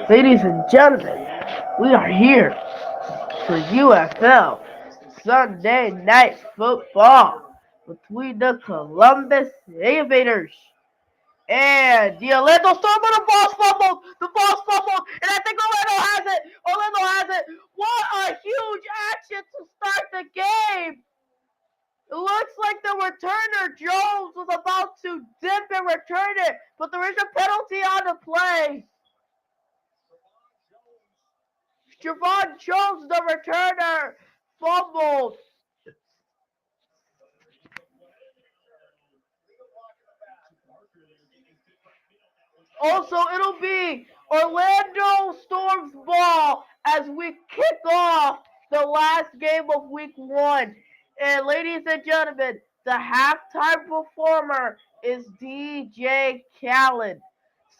Ladies and gentlemen, we are here for UFL Sunday Night Football between the Columbus Aviators and the Orlando Storm. But the ball's fumbled, and I think Orlando has it. What a huge action to start the game! It looks like the returner Jones was about to dip and return it, but there is a penalty on the play. Javon Jones, the returner, fumbled. Also, it'll be Orlando Storm's ball as we kick off the last game of week 1. And ladies and gentlemen, the halftime performer is DJ Khaled.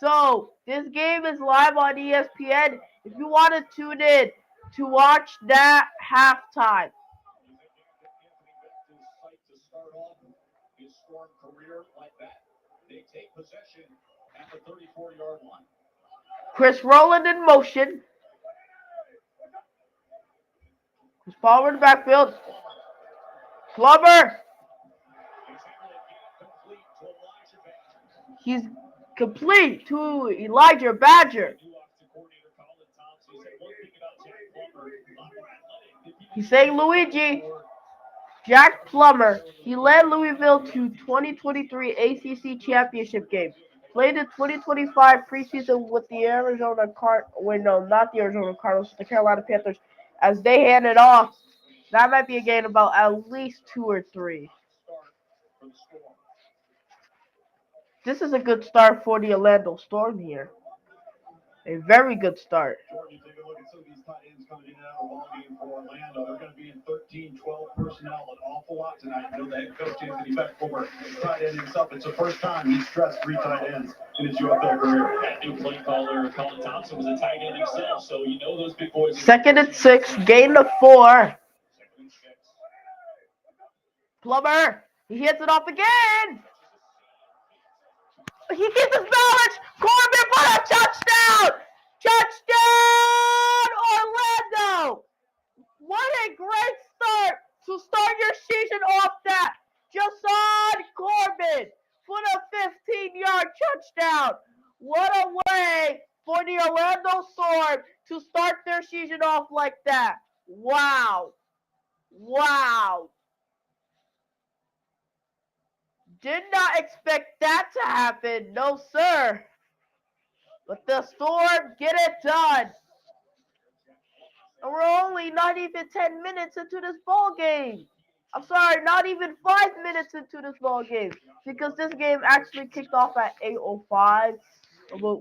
So, this game is live on ESPN. If you want to tune in to watch that halftime. Chris Rowland in motion. Chris Palmer in the backfield. Plummer. He's complete to Elijah Badger. He's saying Luigi. Jack Plummer. He led Louisville to 2023 ACC championship game. Played the 2025 preseason with the Arizona not the Arizona Cardinals, the Carolina Panthers, as they handed off. That might be a game about at least 2 or 3. This is a good start for the Orlando Storm here. A very good start. You take a look at some of these tight ends coming in and out of the ball game for Orlando. They're going to be in 13-12 personnel an awful lot tonight. You know, the head coach, Anthony Beck, former tight end himself. It's the first time he's stressed 3 tight ends in his UFL career. That new play caller, Colin Thompson, was a tight end himself, so you know those big boys. 2nd and 6, gain of 4. Plummer, he hits it off again. He gets his balance. Corbin for a touchdown! Touchdown, Orlando! What a great start to start your season off that. Jason Corbin for the 15-yard touchdown. What a way for the Orlando Storm to start their season off like that. Wow. Did not expect that to happen. No, sir. But the Storm get it done. And we're only not even 10 minutes into this ball game. I'm sorry, not even 5 minutes into this ball game. Because this game actually kicked off at 8:05,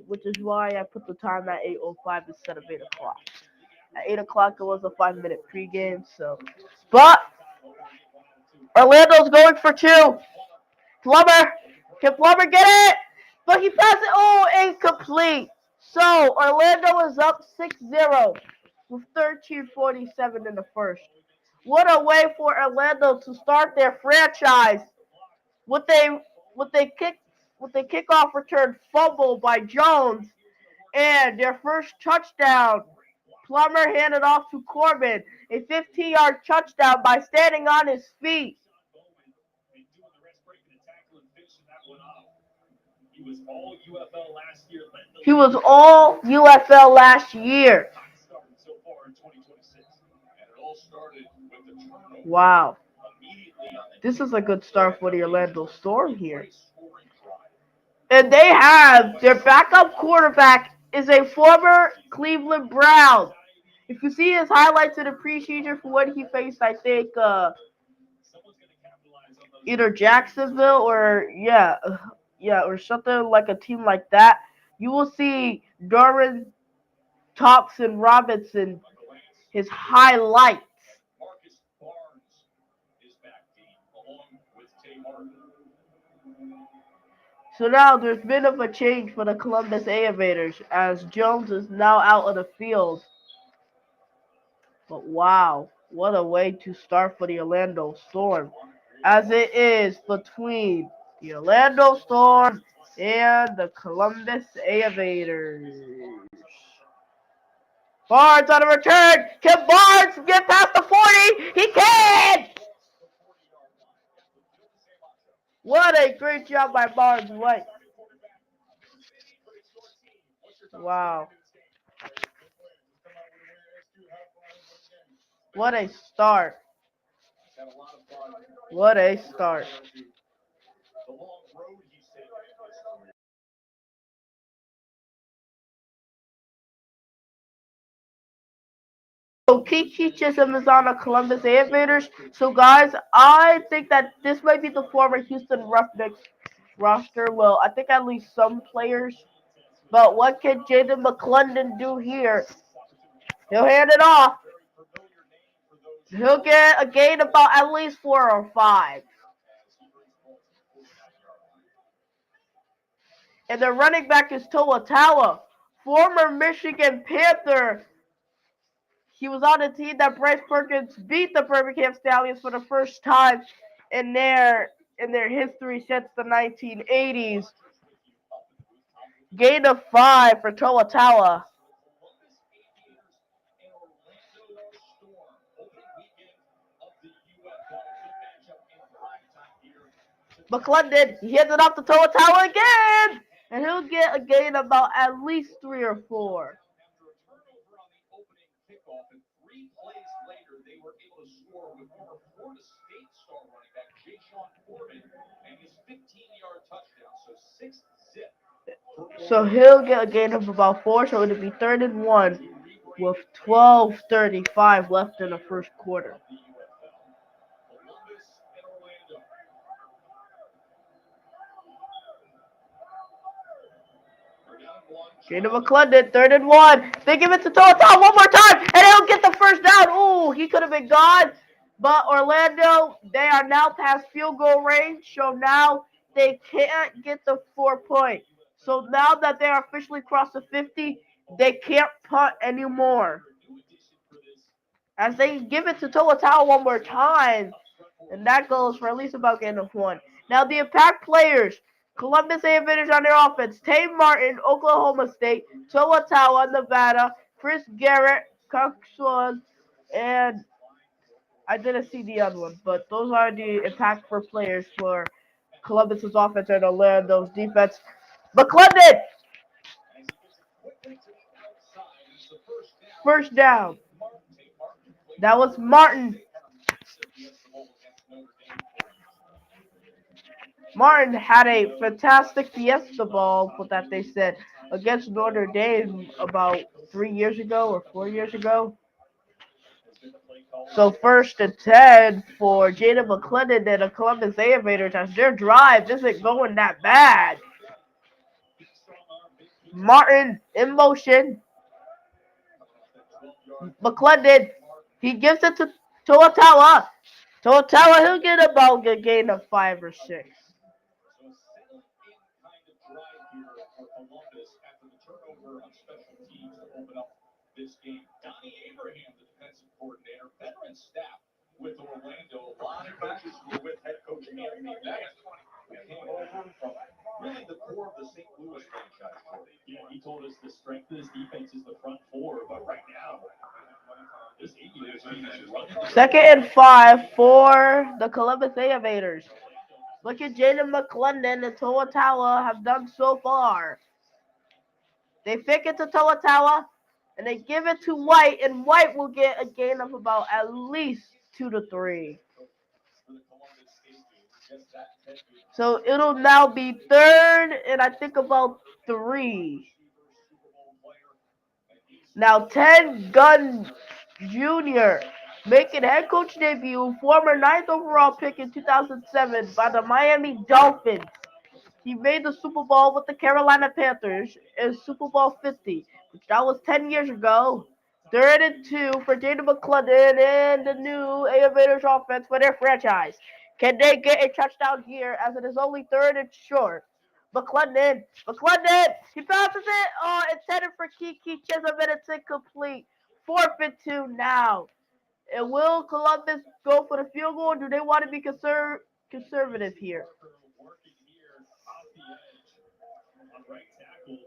which is why I put the time at 8:05 instead of 8 o'clock. At 8 o'clock, it was a 5-minute pregame. But Orlando's going for 2. Plummer. Can Plummer get it? But he passes it. Oh, incomplete. So, Orlando is up 6-0 with 13:47 in the first. What a way for Orlando to start their franchise with a kickoff return fumble by Jones and their first touchdown. Plummer handed off to Corbin. A 15-yard touchdown by standing on his feet. He was all UFL last year. Wow. This is a good start for the Orlando Storm here. And they have their backup quarterback is a former Cleveland Brown. If you see his highlights in the preseason for what he faced, I think either Jacksonville or or something like a team like that, you will see Doran Thompson Robinson, his highlights. So now there's a bit of a change for the Columbus Aviators as Jones is now out of the field. But wow, what a way to start for the Orlando Storm, as it is between the Orlando Storm and the Columbus Aviators. Barnes on a return. Can Barnes get past the 40? He can! What a great job by Barnes White. Wow. What a start. What a start. So Kiki Chisholm is on the Columbus Aviators. So guys, I think that this might be the former Houston Roughnecks roster. Well, I think at least some players. But what can Jaden McClendon do here? He'll hand it off. He'll get a gain about at least 4 or 5. And the running back is Toa, former Michigan Panther. He was on a team that Bryce Perkins beat the Birmingham Stallions for the first time in their history since the 1980s. Gain of 5 for Toa. McClendon, he hands it off to Toa again! And he'll get a gain about at least 3 or 4. So he'll get a gain of about 4, so it'll be 3rd and 1 with 12:35 left in the first quarter. Gain of McClendon, 3rd and 1. They give it to Toa one more time, and he'll get the first down. Ooh, he could have been gone. But Orlando, they are now past field goal range, so now they can't get the 4 point. So now that they are officially crossed the 50, they can't punt anymore. As they give it to Toa one more time, and that goes for at least about gain of 1. Now the impact players, Columbus Aviators on their offense, Tay Martin, Oklahoma State, Toa, Nevada, Chris Garrett, Coxon, and I didn't see the other one, but those are the impactful players for Columbus's offense and Orlando's defense. McClendon, first down. That was Martin. Martin had a fantastic fiesta ball, that they said, against Notre Dame about 3 years ago or 4 years ago. So 1st and 10 for Jaden McClendon and the Columbus Aviators as their drive isn't going that bad. Martin in motion. McClendon, he gives it to Toa. He'll get about a gain of 5 or 6. Second and 5 for the Columbus Aviators. Look at Jaden McClendon and Toa have done so far. They fake it to Toa and they give it to White, and White will get a gain of about at least 2 to 3. So it'll now be 3rd and I think about 3. Now 10 Gunn Jr. making head coach debut, former 9th overall pick in 2007 by the Miami Dolphins. He made the Super Bowl with the Carolina Panthers in Super Bowl 50, which that was 10 years ago. 3rd and 2 for Jaden McClendon and the new Aviators offense for their franchise. Can they get a touchdown here as it is only 3rd and short? McClendon, he passes it. Oh, intended for Kiki Chisholm, and it's incomplete. 4th and 2 now. And will Columbus go for the field goal, or do they want to be conservative here?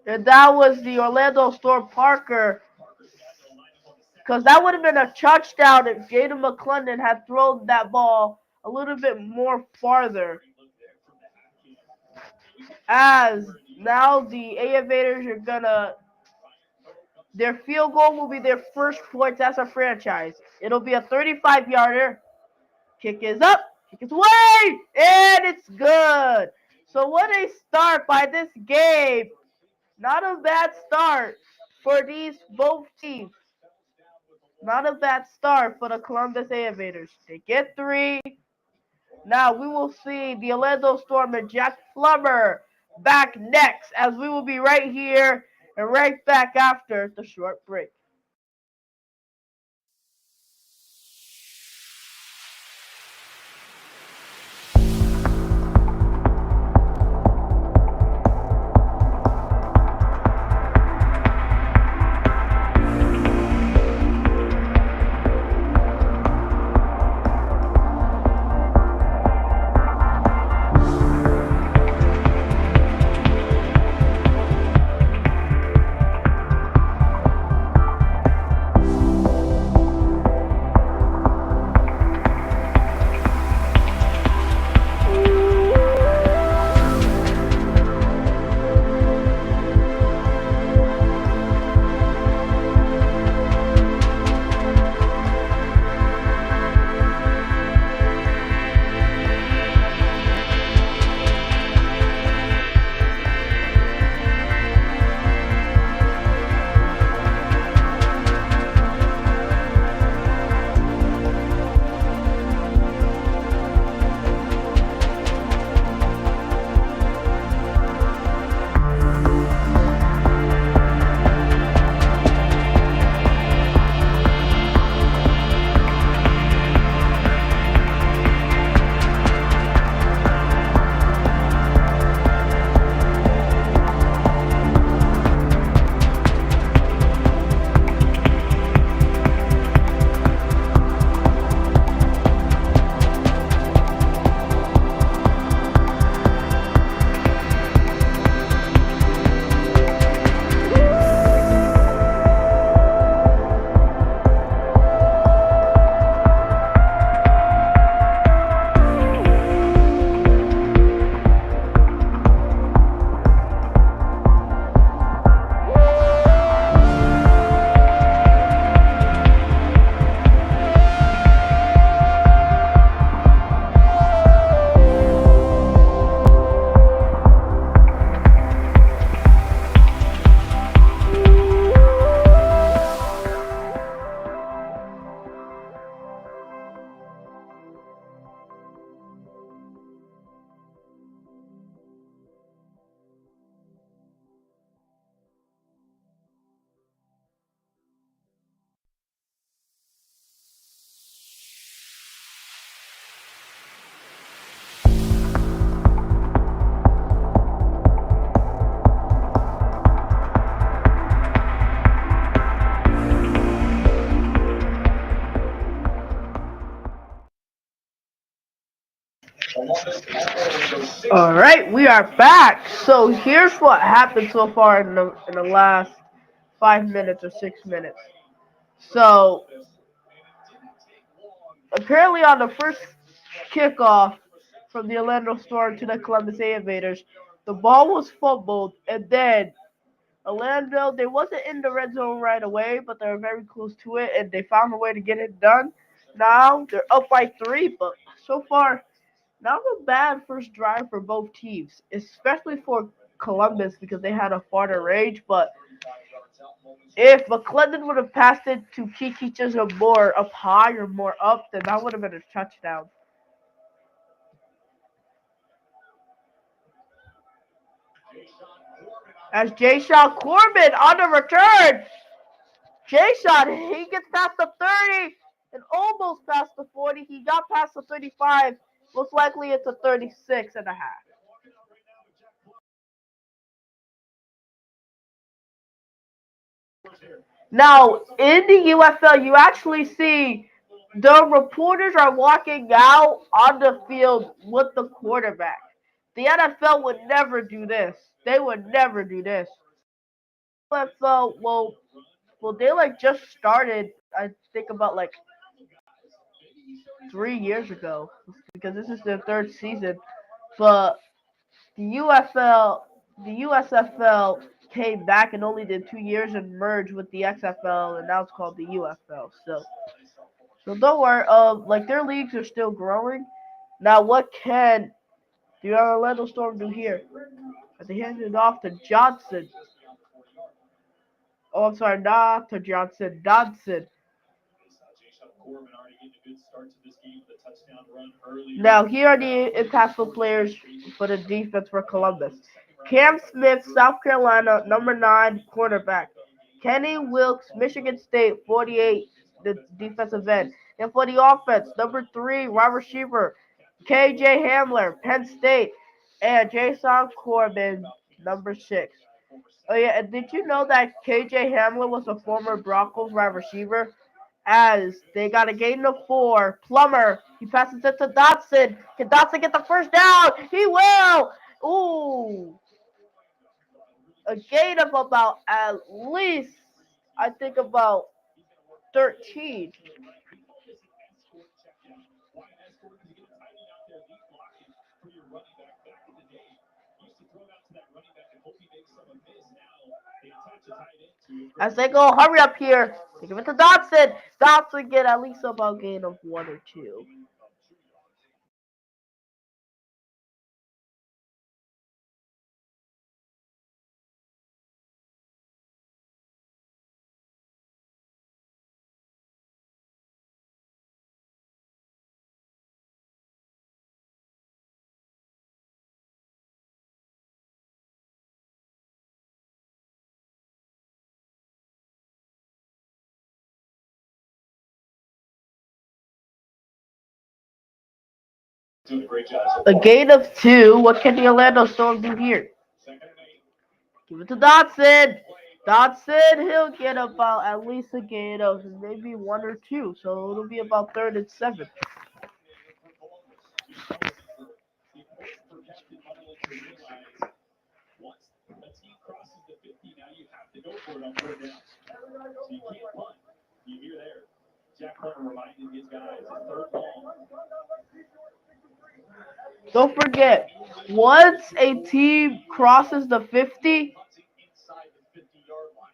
And that was the Orlando Storm Parker because that would have been a touchdown if Jaden McClendon had thrown that ball a little bit more farther. As now the Aviators are gonna, their field goal will be their first points as a franchise. It'll be a 35-yarder. Kick is up, kick is away, and it's good. So what a start by this game. Not a bad start for these both teams. Not a bad start for the Columbus Aviators. They get 3. Now we will see the Orlando Storm and Jack Plummer back next, as we will be right here and right back after the short break. All right, we are back. So here's what happened so far in the last 5 minutes or 6 minutes. So apparently on the first kickoff from the Orlando Storm to the Columbus Aviators, the ball was fumbled, and then Orlando, they wasn't in the red zone right away, but they were very close to it, and they found a way to get it done. Now they're up by 3, but so far not a bad first drive for both teams, especially for Columbus because they had a farther range. But if McClendon would have passed it to Kiki Chisholm more up high or more up, then that would have been a touchdown. As Jay-Sean Corbin on the return. Jay-Sean, he gets past the 30 and almost past the 40. He got past the 35. Most likely it's a 36 and a half. Now, in the UFL, you actually see the reporters are walking out on the field with the quarterback. The NFL would never do this. They would never do this. UFL, well, they like just started I think about like 3 years ago because this is their third season. But the UFL, the USFL came back and only did 2 years and merged with the XFL, and now it's called the UFL. So don't worry. Like their leagues are still growing. Now, what can the Orlando Storm do here? They handed it off to Johnson. Oh, I'm sorry, not to Johnson. Dodson. Now, here are the impactful players for the defense for Columbus. Cam Smith, South Carolina, number 9, cornerback. Kenny Wilkes, Michigan State, 48, the defensive end. And for the offense, number 3, wide receiver, KJ Hamler, Penn State. And Jason Corbin, number 6. Oh, yeah, and did you know that KJ Hamler was a former Broncos wide receiver? As they got a gain of 4. Plummer, he passes it to Dotson. Can Dotson get the first down? He will. Ooh, a gain of about at least, I think about 13. As they go, hurry up here. They give it to Dotson. Dotson get at least about gain of 1 or 2. Doing a great job so A far. gain of 2. What can the Orlando Storm do here? Give it to Dotson. Dotson, he'll get about at least a gain of maybe 1 or 2. So it'll be about 3rd and 7. Once a team crosses the 50, now you have to go for it on 4th down. So you can't punt. You hear there. Jack Hunter reminding his guys, it's 3rd long. Don't forget, once a team crosses the 50, Inside the 50-yard line.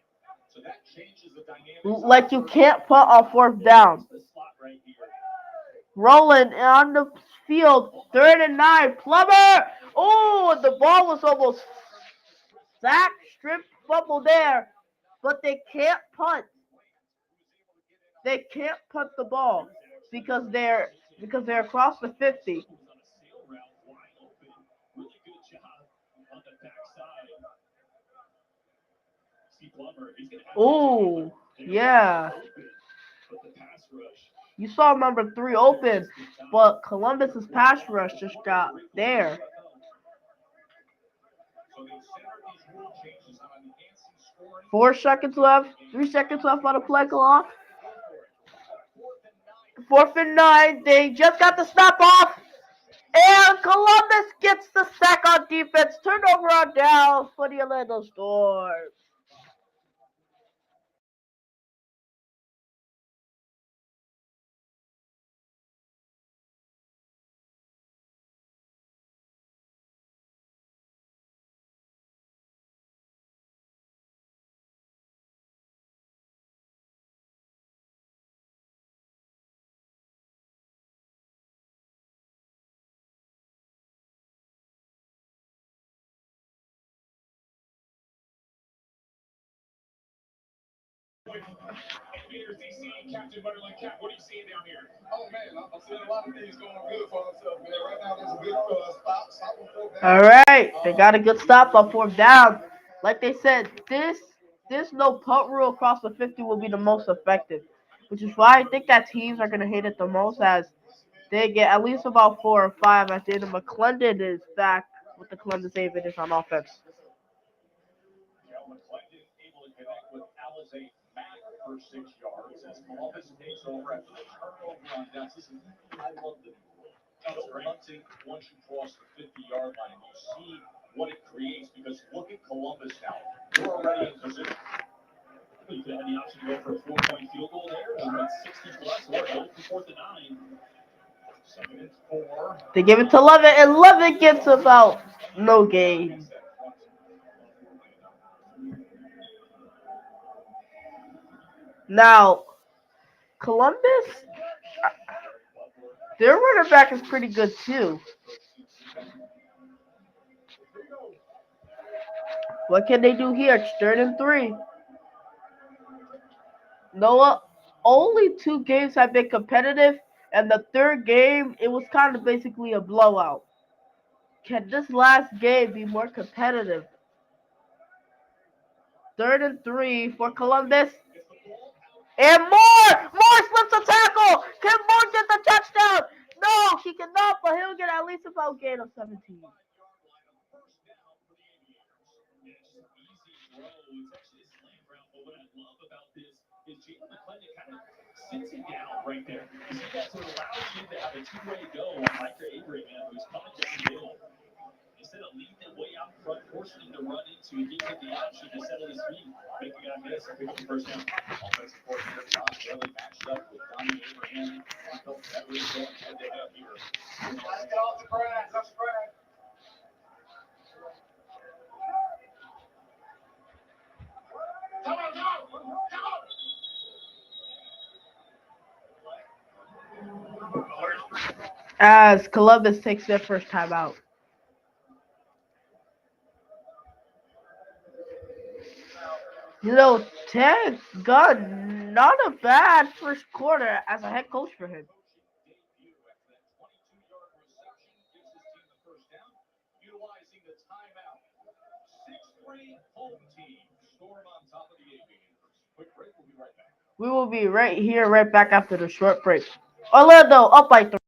So that changes the dynamics. like you can't punt on 4th down. The slot right here. Rolling on the field, 3rd and 9. Plummer! Oh, the ball was almost sacked, stripped, fumble there. But they can't punt. They can't punt the ball because they're across the 50. Really good job on the backside. See Plummer, he's going to have Oh, yeah. but the pass rush. You saw number 3 open, but Columbus's pass rush just got there. So they centered these rule changes on enhancing scoring. 4 seconds left. 3 seconds left on the play clock. 4th and 9. They just got the snap off. And Columbus gets the sack on defense. Turnover on down for the Orlando Storm. Aviators DC, Captain Butterland. Cap, what are you seeing down here? Oh man, I'm seeing a lot of things going good for ourselves, man. Right now, there's a good stop on 4th All down. right, they got a good stop on 4th down. Like they said, this no punt rule across the 50 will be the most effective, which is why I think that teams are gonna hate it the most as they get at least about 4 or 5 at the end of McClendon is back with the Columbus Aviators on offense. McClendon able to connect with Alizé Mack for 6 yards as Columbus takes over after the turnover on downs. Listen, I love the hunting once you cross the 50-yard line. You see what it creates because look at Columbus now. They're already in position. You could have the option to go for a 4-point field goal there to win 60 plus, or go for 4th and 9. 7-4. They give it to Lovett, and Lovett gets about no gain. Now, Columbus, their running back is pretty good too. What can they do here? It's 3rd and 3. Noah, only 2 games have been competitive, and the third game, it was kind of basically a blowout. Can this last game be more competitive? 3rd and 3 for Columbus. And Moore slips a tackle. Can Moore get the touchdown? No, he cannot, but he'll get at least about gain of 17. Sits it down right there. You see that, so it allows you to have a two-way go on Micah Avery, man, who's coming downhill. Instead of leading it way out front, forcing him to run into, it gives him the option to settle his feet, make a guy miss, and pick up the first down. Offensive coordinator John Bailey matched up with Donnie Abraham. Michael Everett going head-to-head here. Let's get off the grass. Let's grass. Come on, go! Come on! As Columbus takes their first time out. Ted Gunn, not a bad first quarter as a head coach for him. Utilizing the timeout. 6-3 home team. Storm on top of the Aviators. Quick break. We'll be right back. We will be right here, right back after the short break. Orlando up by 3.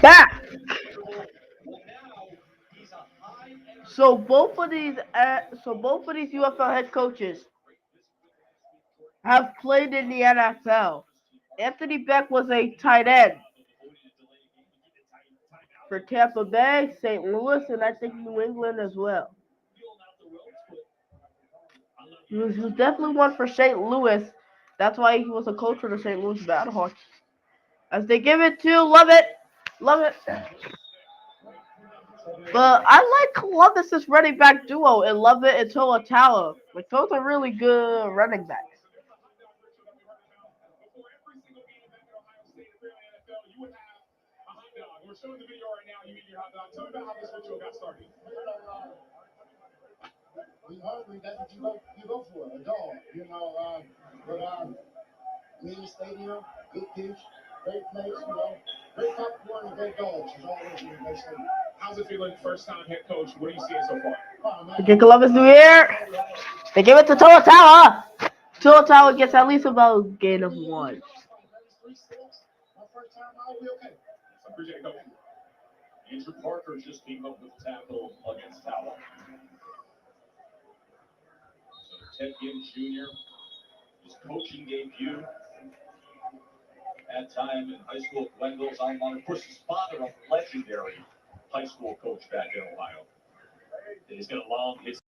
Back. So both of these UFL head coaches have played in the NFL. Anthony Beck was a tight end for Tampa Bay, St. Louis, and I think New England as well. He was definitely one for St. Louis. That's why he was a coach for the St. Louis Battlehawks. As they give it to Love It. Love it. But I like Columbus's running back duo in Love It and Toa. Like those are really good running backs. We're showing the video right now. You eat your hot dog. Tell me about how this ritual got started. We hungry, that's what you go for, a dog. Mean stadium, good pitch, great place, great popcorn and great dogs is always in the best stadium. How's it feeling? First time head coach. What are you seeing so far? Oh, man. They get Columbus New Year. They give it to Toa. Gets at least about a gain of 1. My first time out, we okay. I appreciate it, coach. Andrew Parker just came up with the tackle against Tower. So Ted Gibbs Jr., his coaching debut at time in high school at Glenville's alma mater. Of course, his father, a legendary high school coach back in Ohio. He's got a long history.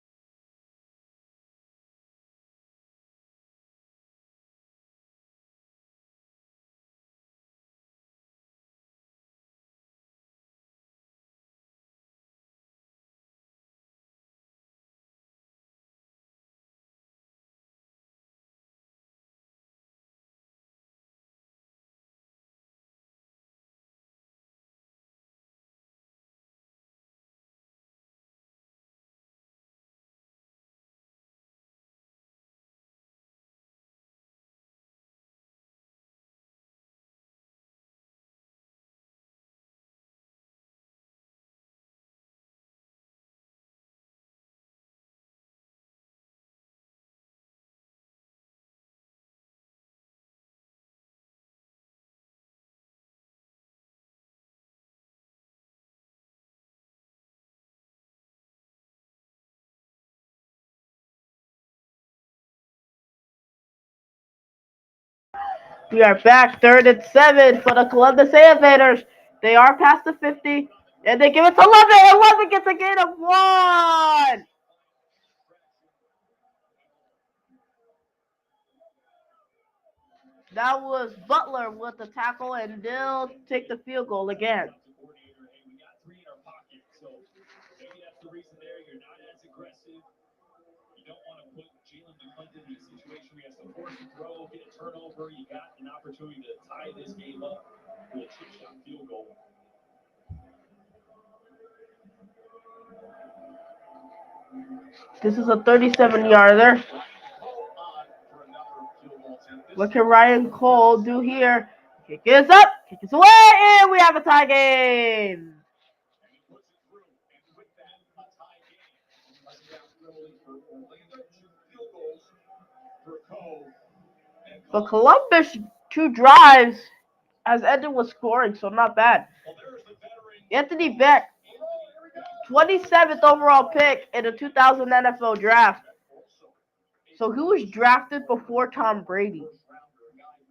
We are back, 3rd and 7 for the Columbus Aviators. They are past the 50, and they give it to Love It, and Love It gets a gain of 1. That was Butler with the tackle, and they'll take the field goal again. We got 3 in our pocket, so maybe that's the reason there. You're not as aggressive. You don't want to put Jalen McClendon in a situation where he has to force a throw, get a turnover. You got an opportunity to tie this game up with a chip shot field goal. This is a 37-yarder. What can Ryan Cole do here? Kick is up, kick is away, and we have a tie game. For Columbus, 2 drives has ended with scoring, so not bad. Anthony Beck, 27th overall pick in the 2000 NFL draft. So he was drafted before Tom Brady.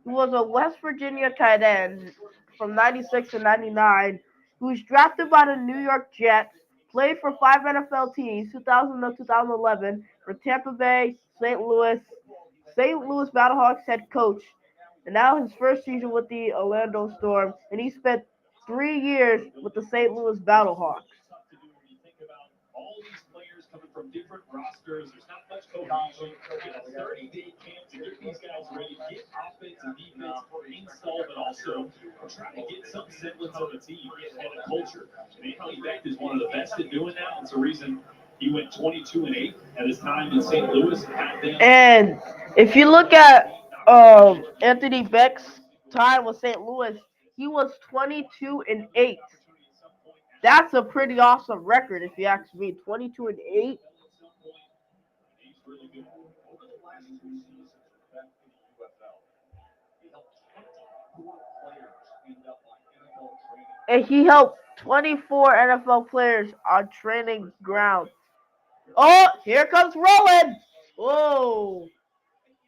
He was a West Virginia tight end from 96 to 99. He was drafted by the New York Jets, played for 5 NFL teams, 2000 to 2011, for Tampa Bay, St. Louis Battlehawks head coach, and now his first season with the Orlando Storm, and he spent 3 years with the St. Louis Battlehawks. All these players coming from different rosters. There's not much cohesion. You got a 30-day camp to get these guys ready, get offense and defense installed, but also trying to get some semblance of a team and a culture. And Anthony Beck is one of the best at doing that. It's the reason he went 22-8 at his time in St. Louis. And if you look at Anthony Beck's time with St. Louis, he was 22-8. That's a pretty awesome record, if you ask me. 22-8. And he helped 24 NFL players on training ground. Oh, here comes Roland. Whoa.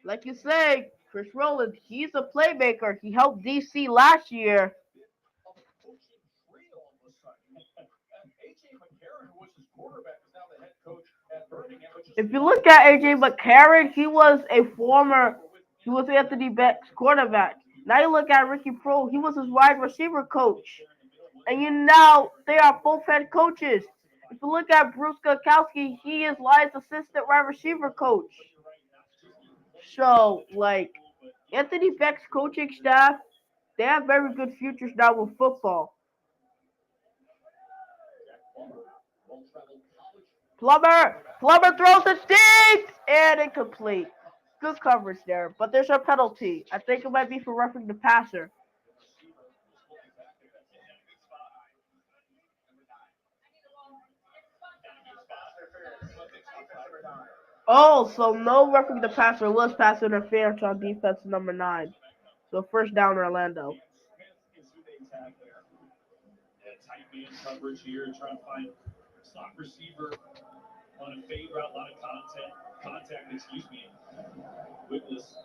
Like you say, Chris Rowland, he's a playmaker. He helped DC last year. Of a coaching tree all of a sudden. A.J. McCarron, who was his quarterback, is now the head coach at Birmingham, which is If you look funny at because AJ McCarron, he was Anthony Beck's quarterback. Now you look at Ricky Pro, he was his wide receiver coach. And now they are both head coaches. If you look at Bruce Gokowski, he is Lions' assistant wide receiver coach. So, like, Anthony Beck's coaching staff, they have very good futures now with football. Plummer throws it deep and incomplete. Good coverage there, but there's a penalty. I think it might be for roughing the passer. Oh, so no roughing the passer. Was pass interference on defense number 9. So first down, Orlando. Smith is who they tag there. Tight man coverage here, trying to find slot receiver on a fade route, a lot of contact, excuse me. Wiggles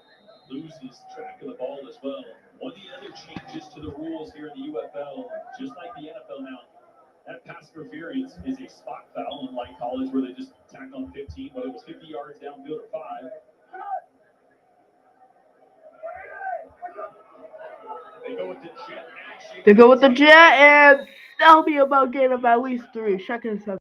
loses track of the ball as well. One of the other changes to the rules here in the UFL, just like the NFL now, that pass interference is a spot foul, unlike college where they just tack on 15, whether it was 50 yards downfield or 5. They go with the jet action. They go with the jet, and that'll be about gain of at least 3. Second and 7.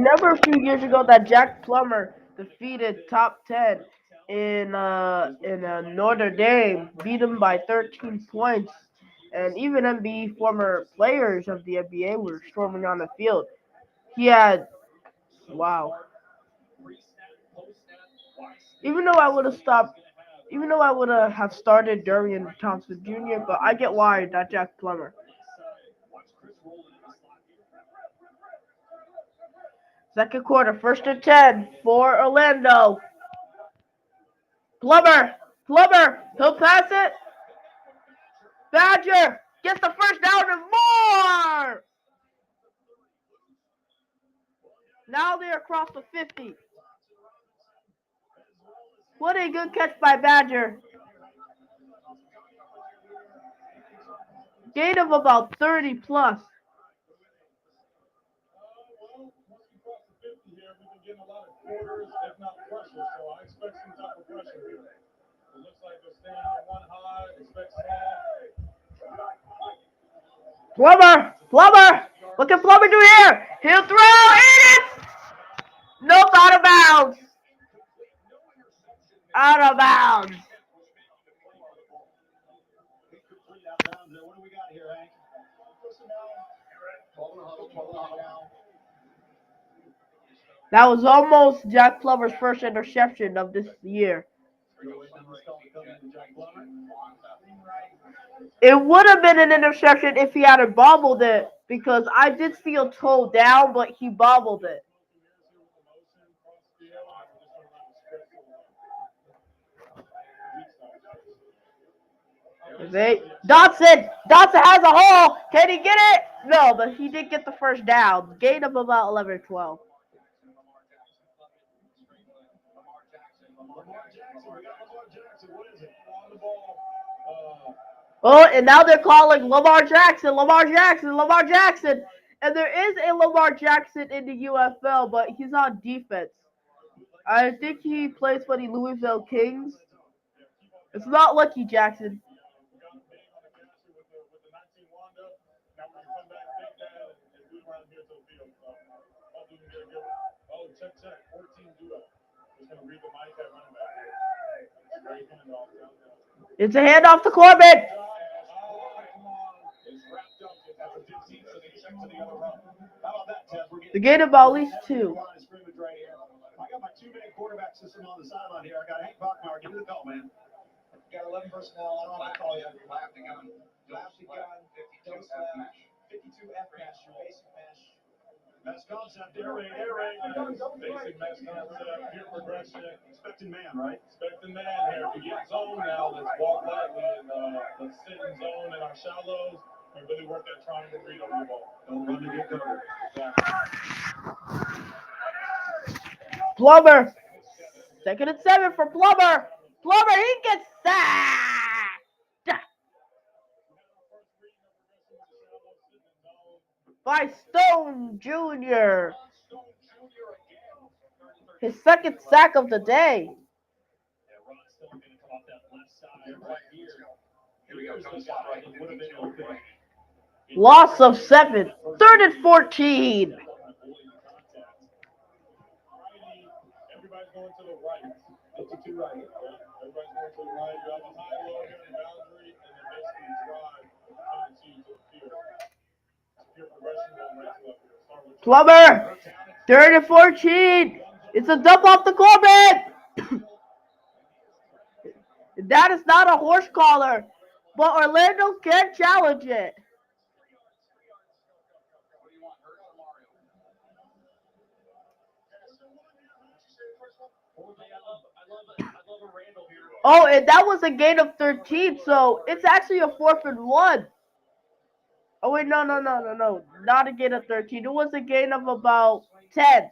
Remember a few years ago that Jack Plummer defeated top 10 in Notre Dame, beat him by 13 points, and even NBA former players of the NBA were storming on the field. He had wow. Even though I would have stopped, even though I would have started Dorian Thompson Jr., but I get why not Jack Plummer. Second quarter, 1st and 10 for Orlando. Plummer, he'll pass it. Badger gets the first down and more. Now they're across the 50. What a good catch by Badger. Gain of about 30 plus. Getting a lot of quarters, if not pressure, so I expect some type of pressure here. It looks like they're staying on one high, expect Plummer! What can Plummer do here? He'll throw it! Nope, out of bounds. Out of bounds. What do we got here, Hank? That was almost Jack Plummer's first interception of this year. It would have been an interception if he hadn't bobbled it, because I did see a toe down, but he bobbled it. Dotson has a hole. Can he get it? No, but he did get the first down. Gain of about 11 or 12. Oh, and now they're calling Lamar Jackson. And there is a Lamar Jackson in the UFL, but he's on defense. I think he plays for the Louisville Kings. It's not Lucky Jackson. It's a handoff to Corbin. The gain of about at least 2. I got my 2-minute quarterback system on the sideline here. I got Hank Bachmauer. Give me the call, man. Got 11 personnel. I don't know how to call you. Lap the gun. 52 F mesh, your basic mesh. Mesh concept, air raid. basic mesh concept, pure progression. Expecting man, right? Expecting man here. If you get zone now, let's walk lightly and let's sit in zone in our shallows and really work that triangle read over the ball. Don't run to get covered. Plummer. 2nd and 7 for Plummer. He gets sacked by Stone Jr. His 2nd sack of the day. Loss of 7. 3rd and 14. Everybody's going to the right. 52 right. Everybody's going to the right. You have a high, low, and boundary, and then basically drive coming to you to the field. Pure progression going right to left field. Plummer. 3rd and 14. It's a dump off the Corbin. That is not a horse collar, but Orlando can challenge it. Oh, and that was a gain of 13, so it's actually a 4th and 1. Oh, wait, no. Not a gain of 13. It was a gain of about 10.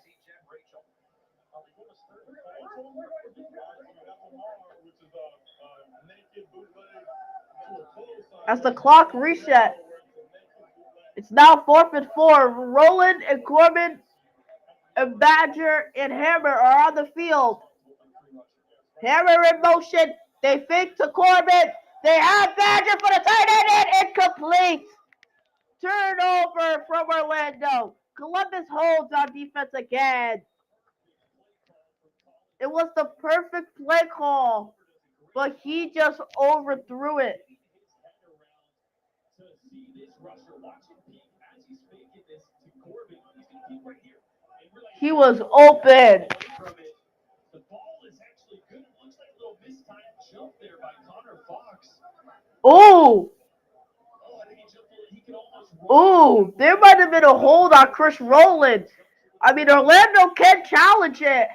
As the clock reset, it's now 4th and 4. Roland and Corbin and Badger and Hammer are on the field. Hammer in motion. They fake to Corbin. They have Badger for the tight end and incomplete. Turnover from Orlando. Columbus holds on defense again. It was the perfect play call, but he just overthrew it. He was open. The ball is actually good. It looks like a little mistimed jump there by Connor Fox. Ooh. Oh, I think he jumped. He could almost. Ooh, there might have been a hold on Chris Rowland. I mean, Orlando can challenge it.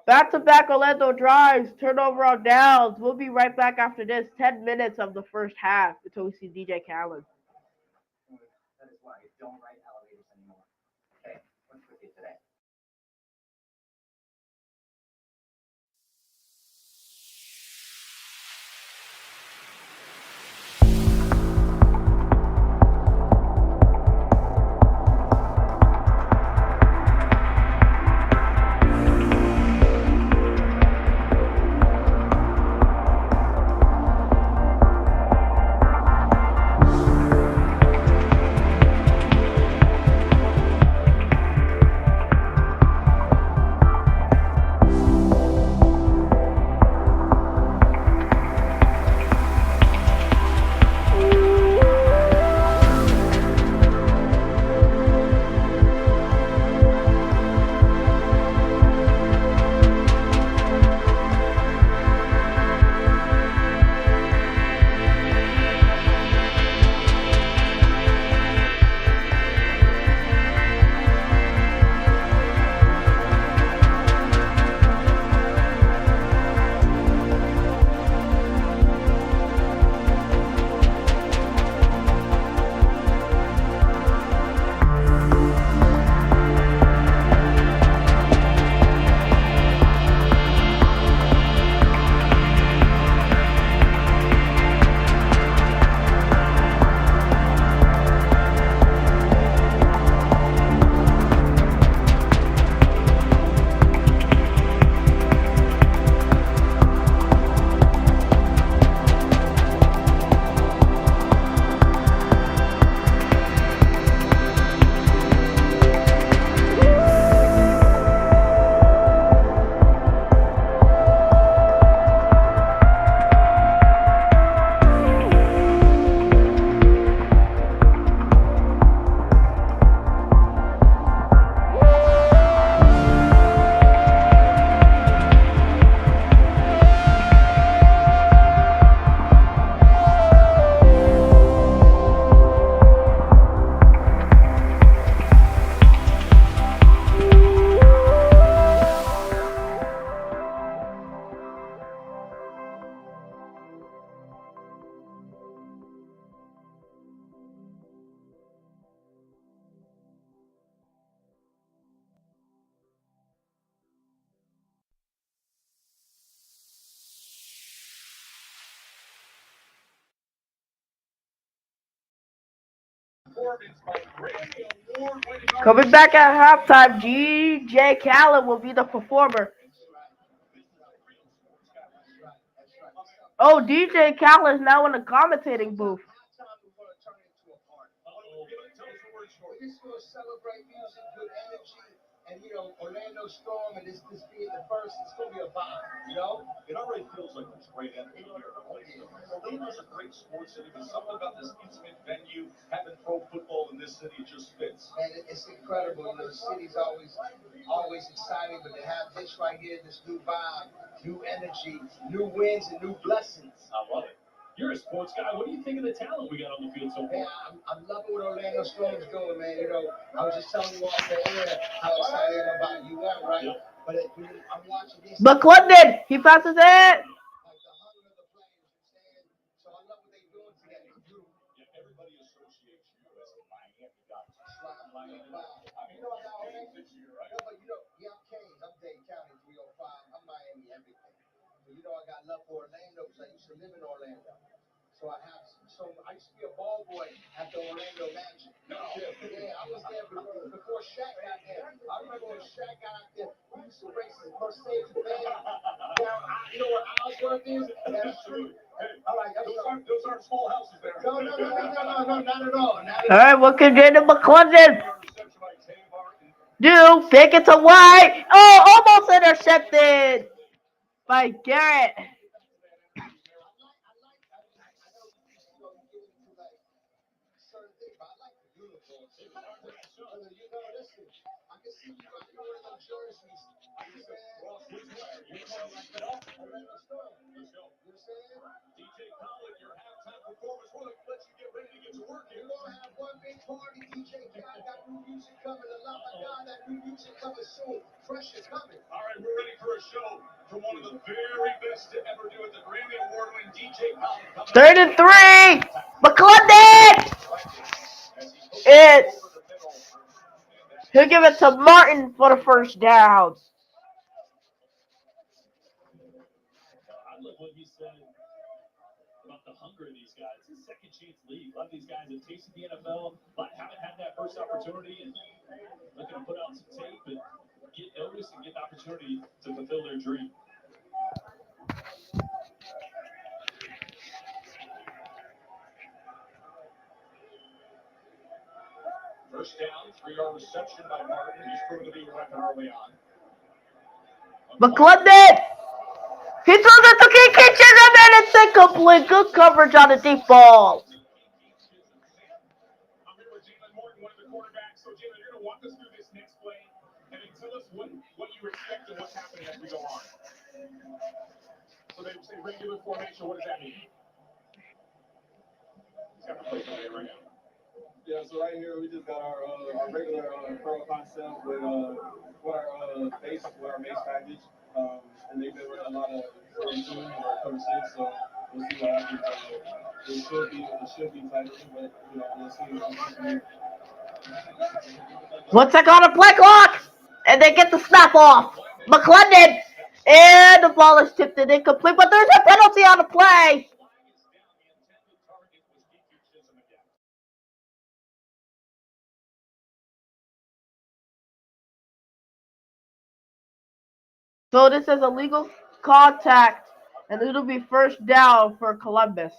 Back-to-back Orlando drives, turnover on downs. We'll be right back after this. 10 minutes of the first half until we see DJ Khaled. That is why I don't ride elevators anymore. Hey, what's with you today? Coming back at halftime, DJ Khaled will be the performer. Oh, DJ Khaled is now in the commentating booth. This is going to celebrate music, good energy, and Orlando Storm, and this being the first, it's going to be a vibe, It already feels like there's great energy here in the place. Orlando's a great sports city, but something about this intimate venue, having pro football in this city, just fits. And it's incredible. The city's always exciting, but to have this right here, this new vibe, new energy, new wins, and new blessings. I love it. You're a sports guy. What do you think of the talent we got on the field so far? Man, I'm loving what Orlando Storm's doing, man. I was just telling you off the air how excited I am about UM, right? Yeah. But I'm watching this. McClendon, he passes it. Like the hunger of the players, so I love what they're doing today. It's beautiful. Yeah, everybody associates you as the Miami guys. Wow. You know how this year, right? No, but I'm Canes. I'm Dade County 305. I'm Miami everything. But I got love for Orlando because I used to live in Orlando. So I used to be a ball boy at the Orlando Magic. No. Yeah, I was there before Shaq got there. I remember when Shaq got out there, we used to race his Mercedes Benz down. You know where Osborne is? That's true. Hey, All right, those aren't small houses there. No, not at all. All right, what can Jaden McClendon Reception by Tay Martin. do? Pick it to White. Oh, almost intercepted by Garrett. DJ Khaled, your halftime performance. We'll let you get ready to get to work here. We're gonna have one big party. DJ Khaled got new music coming. A lot of God, that new music coming soon. Fresh is coming. All right, we're ready for a show from one of the very best to ever do it, the Grammy Award-winning DJ Khaled. Coming Third and 3. McClendon. It's he'll give it to Martin for the first down. I love what he said about the hunger of these guys. It's a second chance league. A lot of these guys have tasted the NFL, but haven't had that first opportunity and looking to put out some tape and get noticed and get the opportunity to fulfill their dream. First down, 3-yard reception by Martin. He's proven to be a weapon early on. McClendon. He throws it to King Chisholm and it's incomplete. Good coverage on the deep ball. I'm here with Jalen Morton, one of the quarterbacks. So, Jalen, you're going to walk us through this next play and then tell us what you expect and what's happening as we go on. So they say regular formation. What does that mean? He's got the play today right now. Yeah, so right here we just got our regular curl concept with our base package, and they've been running a lot of cover 2 or cover 6, so we'll see what happens. It should be tighter, but we'll see. One second on the play clock, and they get the snap off. McClendon, and the ball is tipped and incomplete, but there's a penalty on the play. So this is illegal contact, and it'll be first down for Columbus.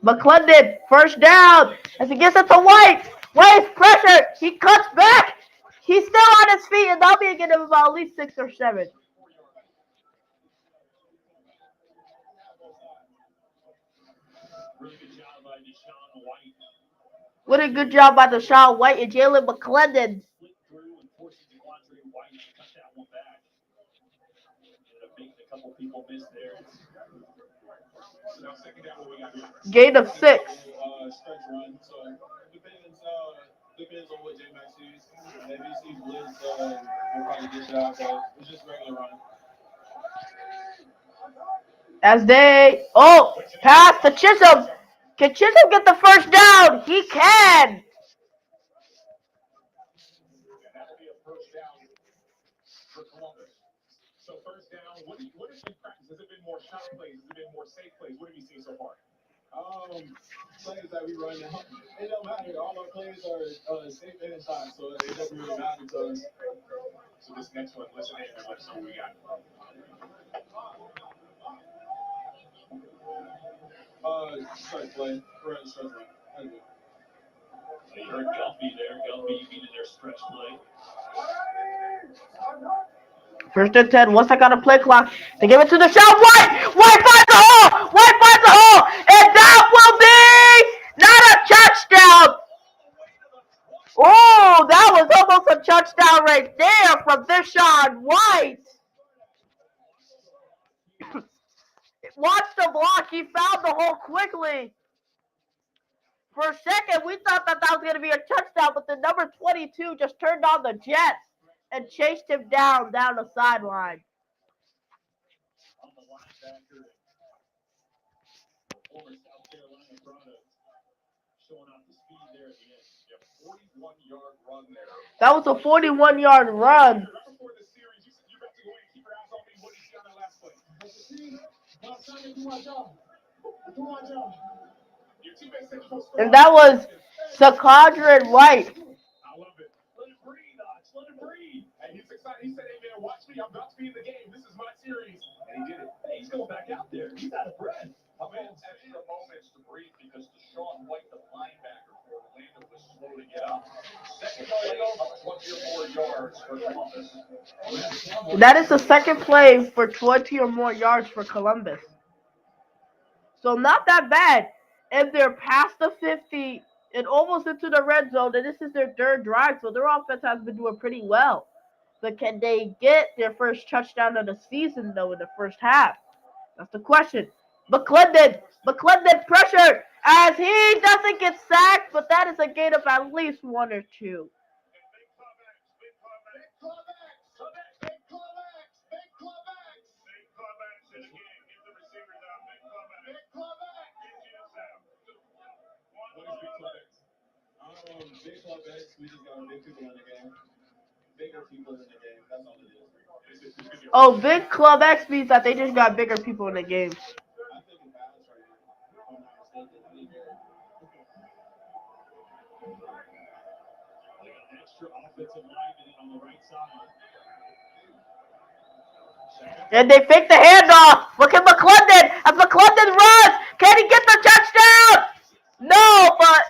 McClendon, first down, as he gets it to White. White's pressure, he cuts back. He's still on his feet, and that'll be getting him about at least 6 or 7. Really good job by Deshaun White. What a good job by Deshaun White and Jalen McClendon. Split through and forces DeQuandre White to cut that one back. Ended up making a couple people miss there. So now second down, what we got here? Gain of 6. Stretch run, so depends on what J-Max sees. If he sees blitz, we'll probably dish it out, but it's just regular run. As they, pass to Chisholm. Can Chisholm get the first down? He can. And that'll be a first down for Columbus. So first down, what has been practice? Has it been more shot plays? Has it been more safe plays? What have you seen so far? Plays that we run now, it don't matter. All our plays are safe and inside, so it doesn't really matter to us. So this next one, listen in and let's see what we got. Stretch play. We're at stretch run. So you heard Gumpy there. Gumpy being in their stretch play. First and 10. Once I got a play clock, they give it to the shot. White! White finds the hole! White finds the hole! And that will be not a touchdown! Oh, that was almost a touchdown right there from Deshaun White. Watch the block. He found the hole quickly. For a second, we thought that was going to be a touchdown, but the number 22 just turned on the Jets and chased him down the sideline. On the linebacker, former South Carolina product, showing off the speed there at the end. Yep. 41-yard run there. That was a 41-yard run. Before the series, you said you got to go in and keep your eyes on me. What did you see on that last play? Your teammates said you're supposed to And that was Sakadrin White. I love it. Let it breathe, Ox. Let it breathe. And he's excited. He said, hey, man, watch me. I'm about to be in the game. This is my series. And he did it. Hey, he's going back out there. He's out of breath. A man extra moments to breathe because Deshaun White, the linebacker for Orlando, was slow to get up. Second play of 20 or more yards for Columbus. That is the second play for 20 or more yards for Columbus. So not that bad. And they're past the 50 and almost into the red zone. And this is their third drive. So their offense has been doing pretty well. But can they get their first touchdown of the season, though, in the first half? That's the question. McClendon pressured as he doesn't get sacked, but that is a gain of at least 1 or 2. Big Club X, we just got big people in the game. Bigger people in the game. That's all it is. Oh, Big Club X means that they just got bigger people in the game. I think it's balance right now. If I'm not mistaken. I think Extra offensive lineman on the right side. And they fake the handoff. Look at McClendon. As McClendon runs, can he get the touchdown? No, but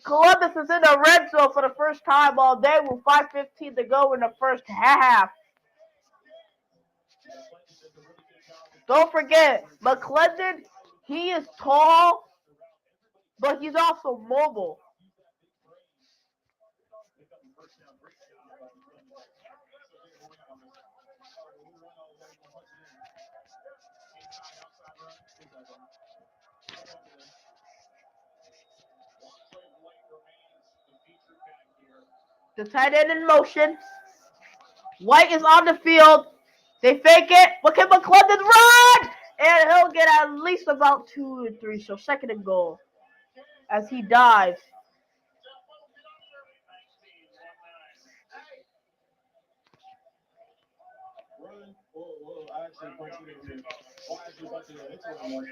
Columbus is in the red zone for the first time all day with 5:15 to go in the first half. Don't forget, McClendon, he is tall, but he's also mobile. The tight end in motion. White is on the field. They fake it. Look at McClendon run! And he'll get at least about 2 or 3. So second and goal. As he dives. run. Well, I actually punch it in here. Well, I actually punch it in. It's one.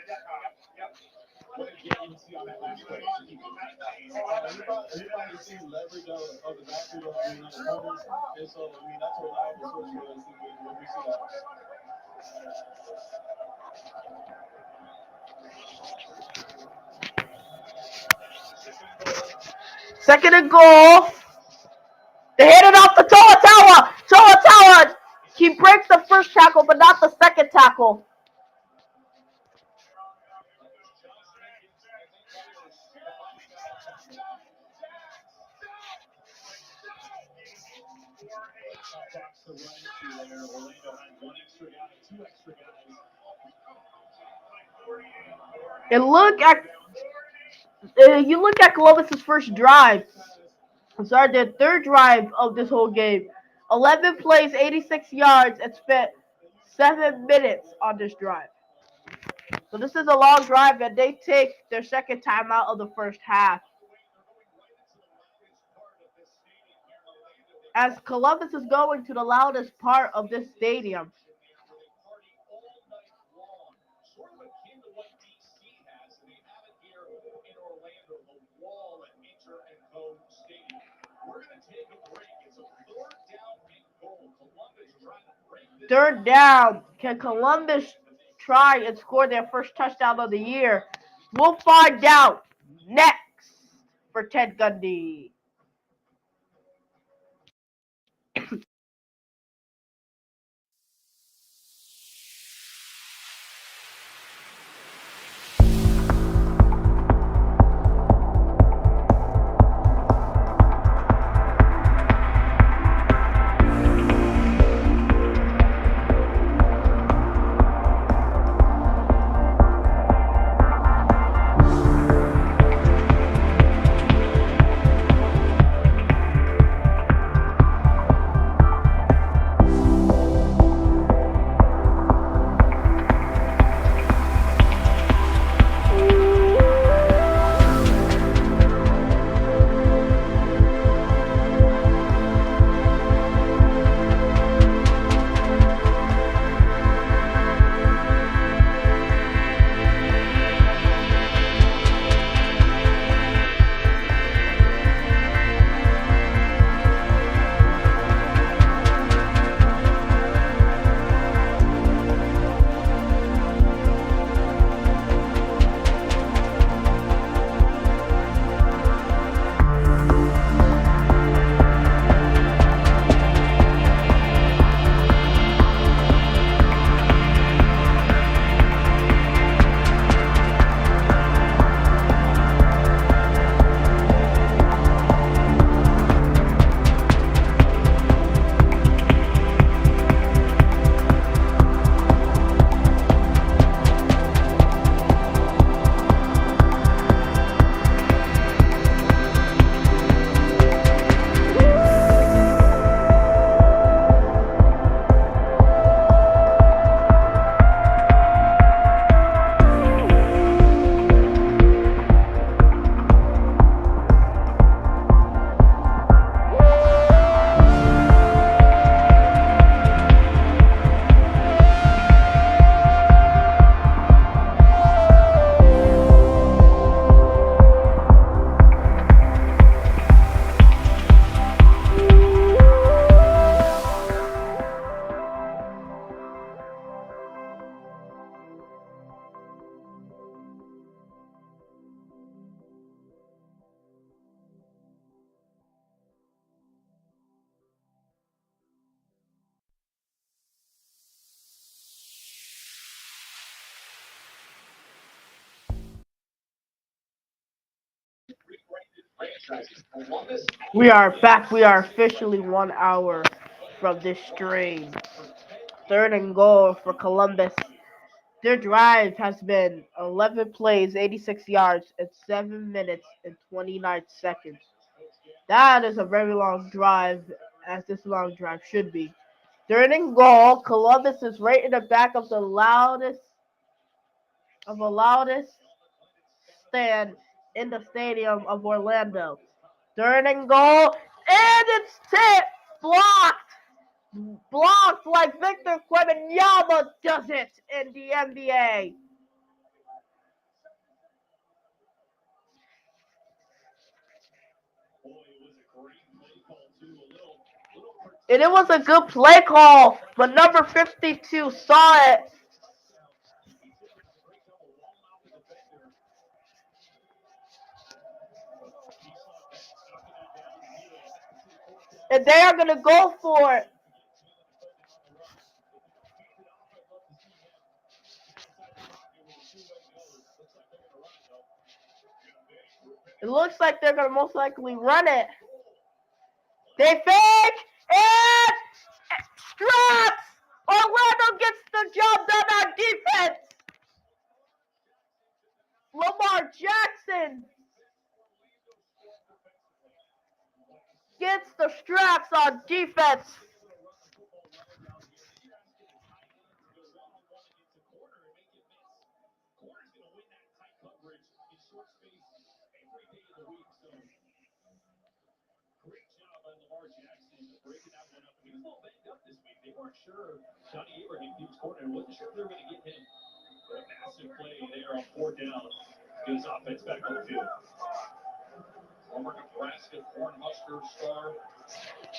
What did you see on that last play? You probably see leverage of the backfield, on the corners. And so, that's a reliable source for us when we see that. Second and goal. They hit it off the Toa Toa. He breaks the first tackle, but not the second tackle. And you look at Columbus's first drive. Their third drive of this whole game. 11 plays, 86 yards, and spent 7 minutes on this drive. So this is a long drive, and they take their second timeout of the first half. As Columbus is going to the loudest part of this stadium. Third down. Can Columbus try and score their first touchdown of the year? We'll find out next for Ted Gundy. We are back. We are officially 1 hour from this stream. Third and goal for Columbus. Their drive has been 11 plays, 86 yards, and 7 minutes and 29 seconds. That is a very long drive, as this long drive should be. Third and goal, Columbus is right in the back of the loudest stand in the stadium of Orlando. Third and goal, and it's tipped, blocked like Victor Wembanyama does it in the NBA. And it was a good play call, but number 52 saw it. And they are going to go for it. It looks like they're going to most likely run it. They fake and straps. Orlando gets the job done on defense. Lamar Jackson gets the straps on defense.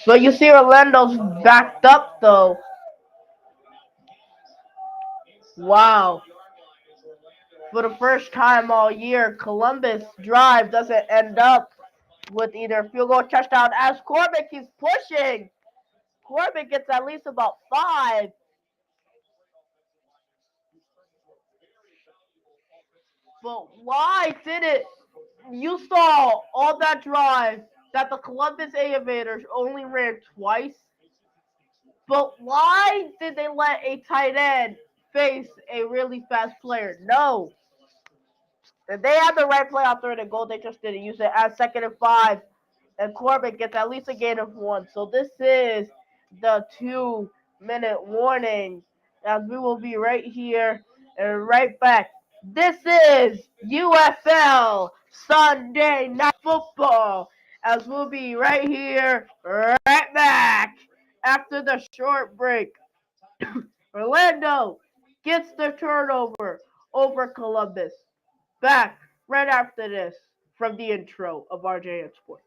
But you see Orlando's backed up though. Wow. For the first time all year, Columbus drive doesn't end up with either field goal or touchdown as Corbin keeps pushing. Corbin gets at least about 5. But why did it? You saw all that drive that the Columbus Aviators only ran twice. But why did they let a tight end face a really fast player? No. They had the right play on third and goal. They just didn't use it as 2nd and 5. And Corbin gets at least a gain of 1. So this is the 2-minute warning. As we will be right here and right back. This is UFL Sunday Night Football. As we'll be right here, right back after the short break. Orlando gets the turnover over Columbus. Back right after this from the intro of RJN Sports.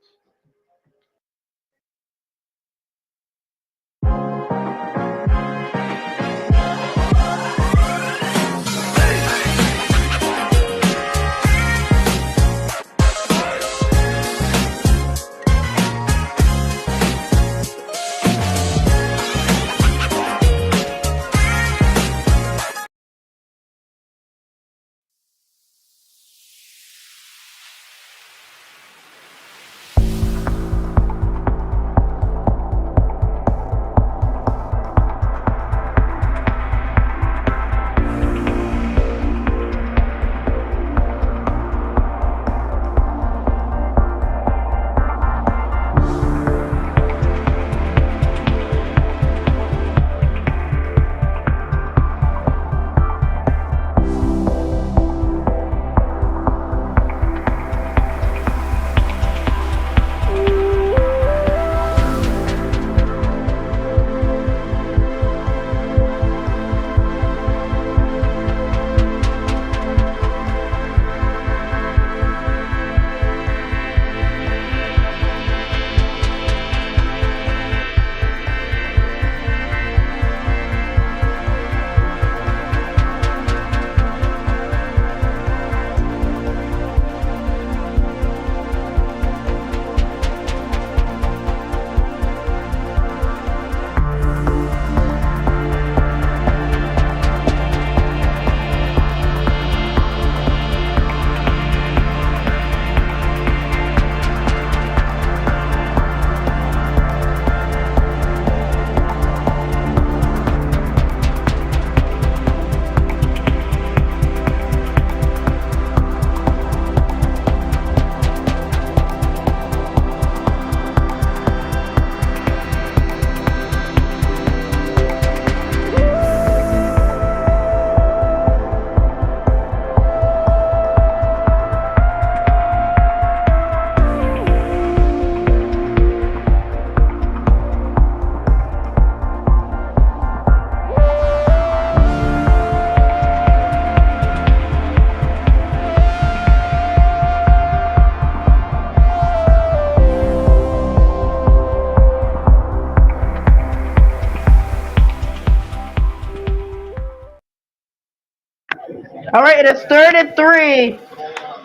All right, it is 3rd and 3.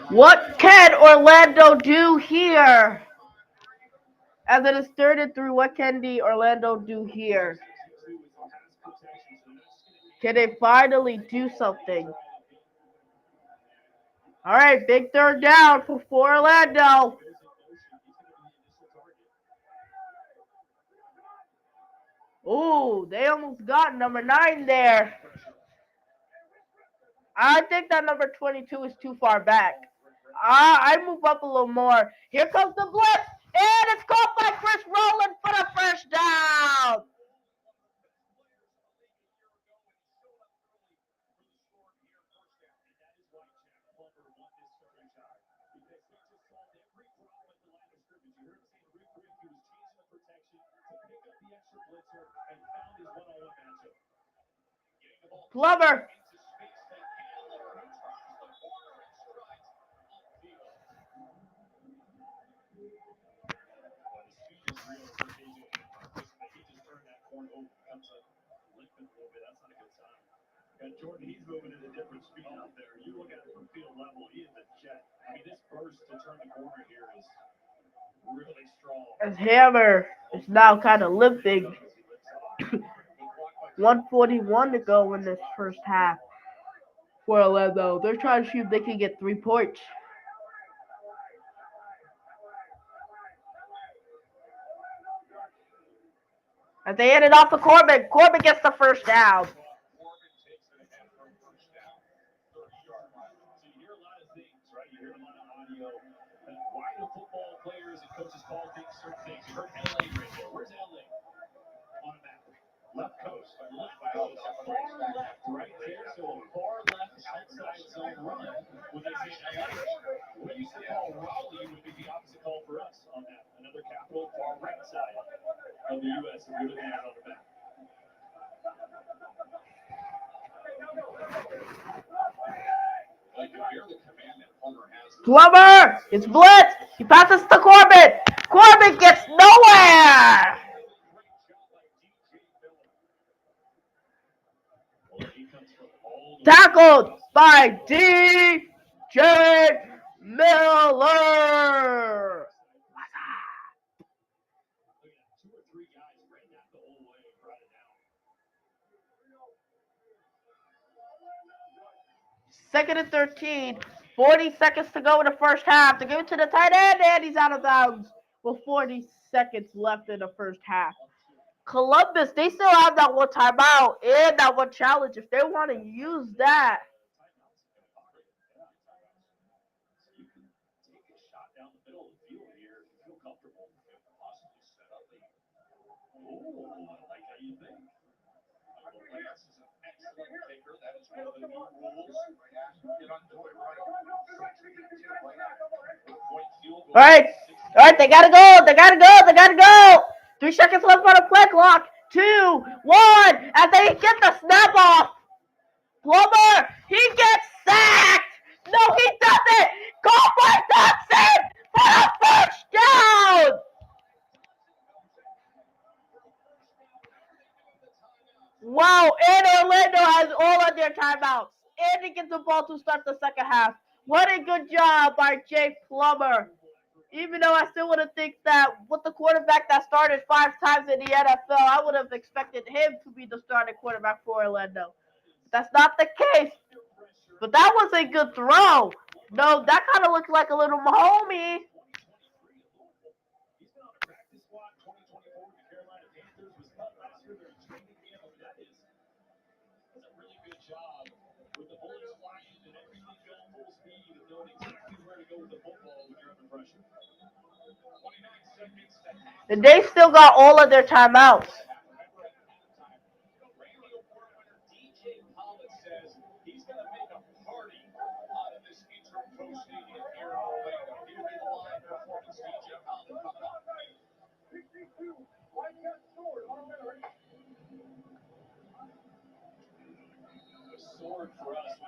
What can Orlando do here? As it is 3rd and 3, what can the Orlando do here? Can they finally do something? All right, big 3rd down for Orlando. Ooh, they almost got number 9 there. I think that number 22 is too far back. I move up a little more. Here comes the blitz, and it's caught by Chris Rowland for the first down. Plummer. And Jordan, he's moving at a different speed out there. You look at it from field level, he is a jet. I mean, this burst to turn the corner here is really strong. His hammer is now kind of limping. 1:41 to go in this first half for Orlando. They're trying to see if they can get 3 points. As they hand it off to Corbin. Corbin gets the first down. Why do football players and coaches call things certain things? You heard LA right there. Where's LA on a map? Left coast. Far left right there. So a far left outside zone run. When they say LA, when you say call Raleigh, would be the opposite call for us on that. Another capital far right side of the U.S. and we're looking at it on the map. Plummer! It's blitz! He passes to Corbin! Corbin gets nowhere! Tackled by DJ Miller! Second and 13. 40 seconds to go in the first half. To give it to the tight end, and he's out of bounds with 40 seconds left in the first half. Columbus, they still have that one timeout and that one challenge. If they want to use that. All right, they gotta go. 3 seconds left on the play clock. 2, 1, as they get the snap off. Plummer, he gets sacked. No, he doesn't. Cooper Dodson for the first down. Wow, and Orlando has all of their timeouts. And he gets the ball to start the second half. What a good job by Jay Plummer. Even though I still would have think that with the quarterback that started 5 times in the NFL, I would have expected him to be the starting quarterback for Orlando. That's not the case. But that was a good throw. No, that kind of looked like a little Mahomie. And they still got all of their timeouts.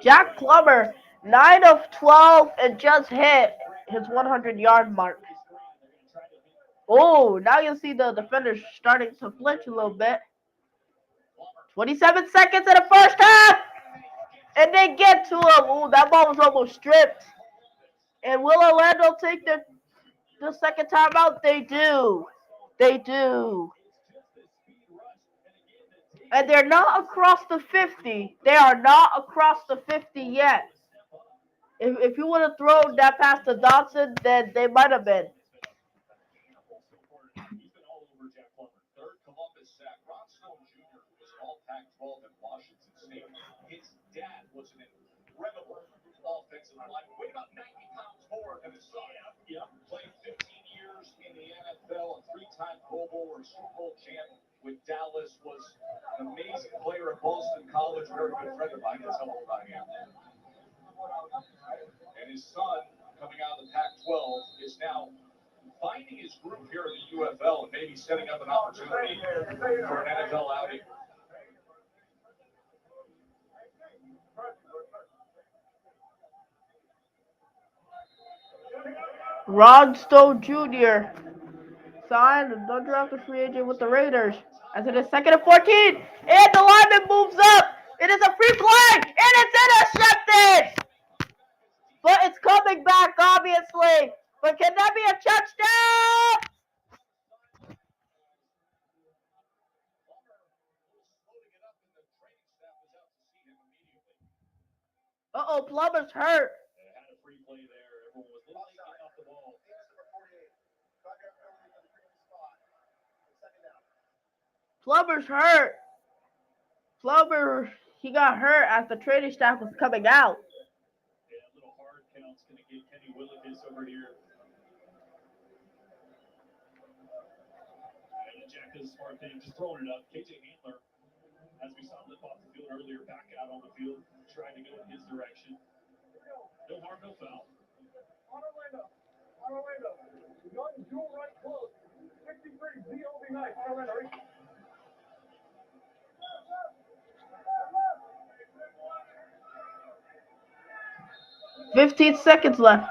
Jack Plummer, 9 of 12 and just hit his 100-yard mark. Oh, now you'll see the defenders starting to flinch a little bit. 27 seconds in the first half. And they get to him. Ooh, that ball was almost stripped. And will Orlando take the second time out? They do. They do. And they're not across the 50. They are not across the 50 yet. If you would have thrown that pass to Dodson, then they might have been. He's been all over Jack Plummer. Third Columbus sack. Ron Stone Jr. was an all Pac-12 at Washington State. His dad was an incredible offensive lineman. Weighed about 90 pounds more than his son. Yeah. Played 15 years in the NFL, a three-time Pro Bowl or Super Bowl champ with Dallas. Was an amazing player at Boston College. Very good friend of mine. That's how old I am. And his son, coming out of the Pac-12, is now finding his group here in the UFL and maybe setting up an opportunity for an NFL outing. Ron Stone Jr. signed an undrafted free agent with the Raiders. As it is 2nd and 14, and the lineman moves up. It is a free play, and it's intercepted. But it's coming back, obviously. But can that be a touchdown? Uh-oh, Plummer's hurt. Had a free play there. Everyone was looking off the ball. Plummer's hurt. Plummer, he got hurt as the training staff was coming out. Yeah, a little hard count's going to get Kenny Willekes over here. And Jack does a smart thing, just throwing it up. KJ Handler, as we saw lift off the field earlier, back out on the field, trying to go in his direction. No harm, no foul. On Orlando. Young dual right close. 63 DOB nice. On Orlando. 15 seconds left.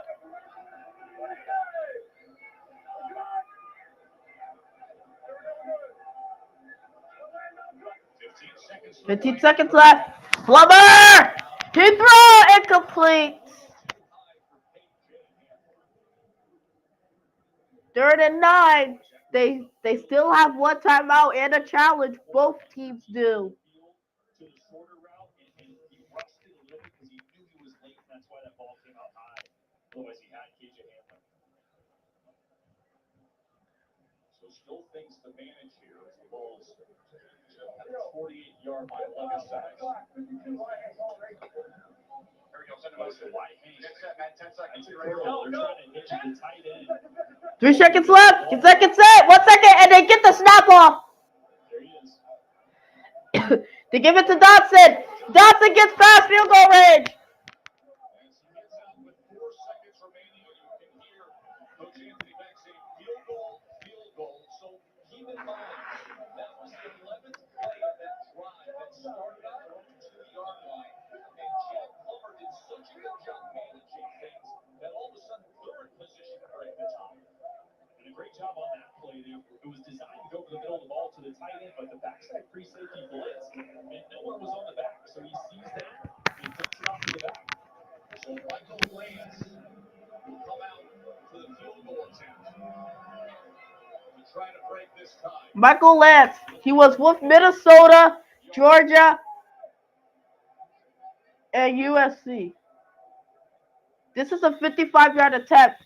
Seconds 15 seconds left. Plummer! He threw incomplete. 3rd and 9. They still have one timeout and a challenge. Both teams do. to the shorter route, and he rushed it a little bit because he knew he was late, and that's why that ball came out high. Otherwise, he had KJ Handler. So still things to manage here as the ball is 48-yard line, 11 seconds. Here we go, send him over. Wide hang. Get set, man, 10 seconds. They're trying to hit the tight end. 3 seconds left. Get second set. 1 second, and they get the snap off. There he is. They give it to Dodson. Dodson gets past field goal range. As he gets out with 4 seconds remaining, you can hear Coach Anthony Beck say field goal. So keep in mind, that was the 11th play of that drive that started at their own 2-yard line. And Jack Plummer did such a good job managing things that all of a sudden they're in position to break the tie. And a great job on that play. It was designed to go over the middle of the ball to the tight end, but the backside free safety blitz, and no one was on the back. So he sees that, he takes it off to the back. So Michael Lance will come out for the field goal attempt to try to break this tie. Michael Lance. He was with Minnesota, Georgia, and USC. This is a 55-yard attempt.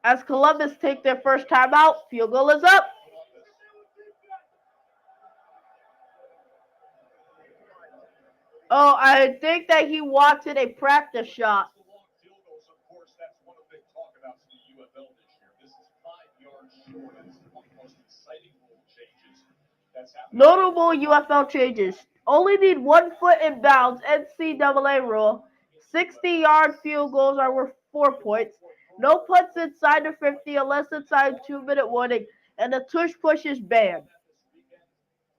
As Columbus take their first timeout, field goal is up. Oh, I think that he wanted a practice shot. Field goals, of course, that's one of the big talkabouts in the UFL this year. This is 5 yards short. It's one of the most exciting rule changes that's happened. Notable UFL changes. Only need 1 foot in bounds. NCAA rule. 60-yard field goals are worth 4 points. No punts inside the 50 unless inside 2-minute warning. And the tush push is banned.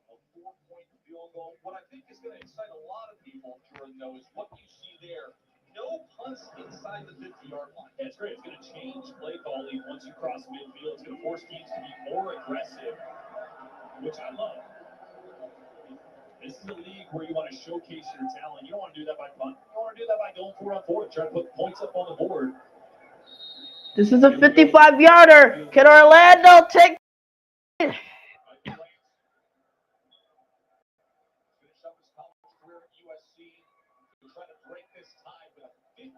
A 4-point field goal. What I think is going to excite a lot of people, Jordan, though, is what you see there. No punts inside the 50-yard line. That's great. It's going to change play calling once you cross midfield. It's going to force teams to be more aggressive, which I love. This is a league where you want to showcase your talent. You don't want to do that by punting. You want to do that by going 4-on-4 to try to put points up on the board. This is a 55-yarder. Can Orlando take it?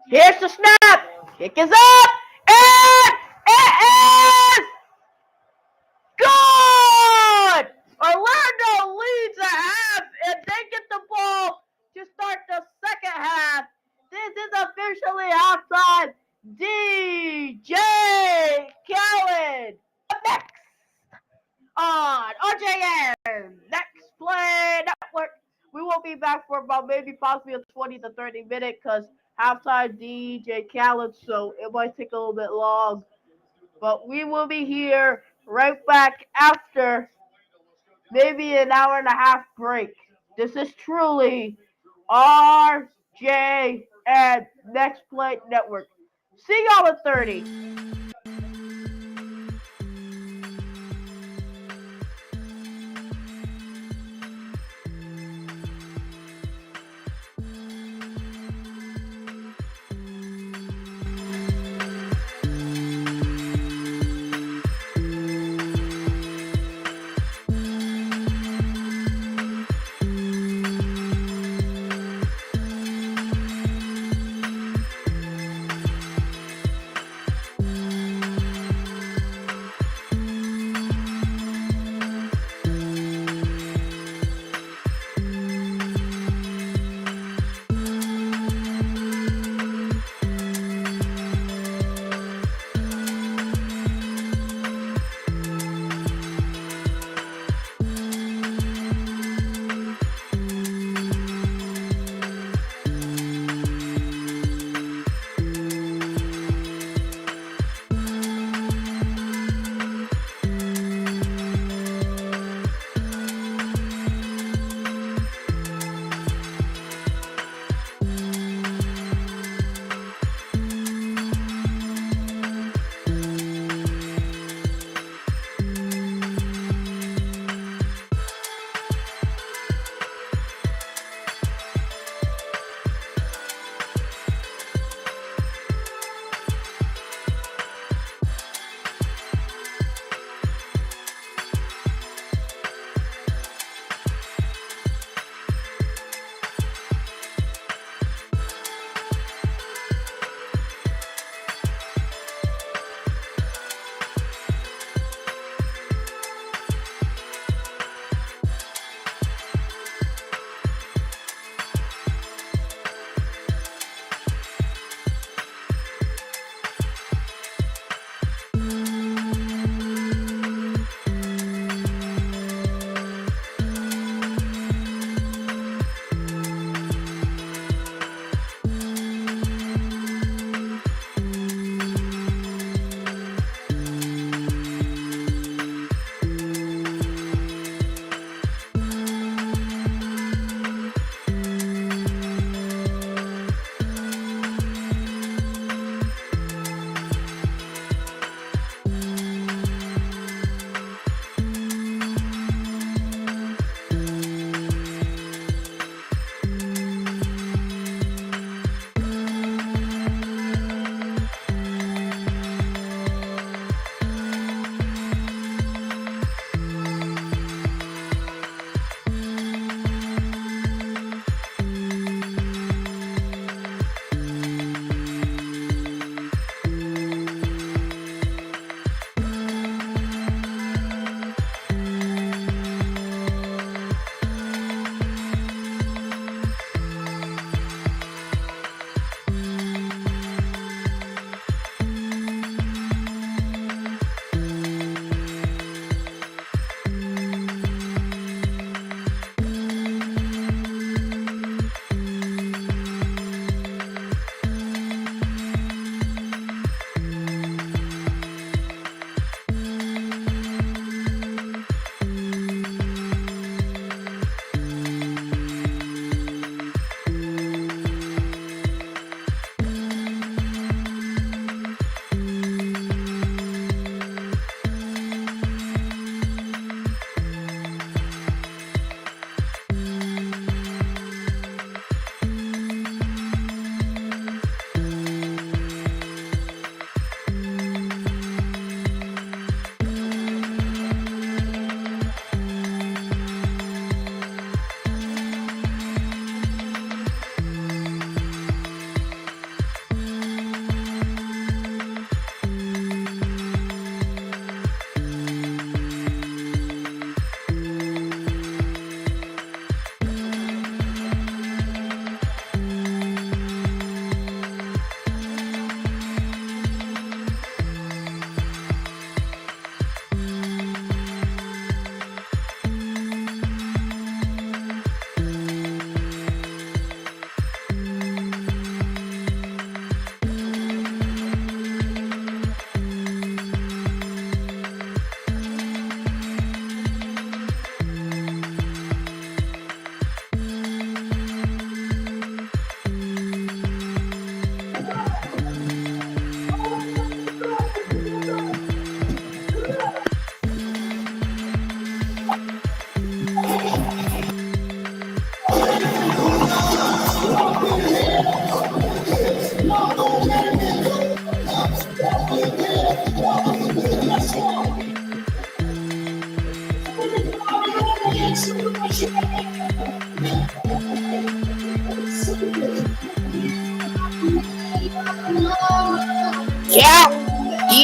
Here's the snap. Kick is up. And it is good. Orlando leads a half, and they get the ball to start the second half. This is officially halftime. DJ Khaled. Next on RJN Next Play Network. We will be back for about maybe possibly a 20 to 30 minute because halftime DJ Khaled, so it might take a little bit long. But we will be here right back after maybe an hour and a half break. This is truly RJN Next Play Network. See y'all at 30.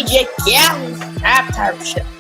DJ Khaled's halftime show.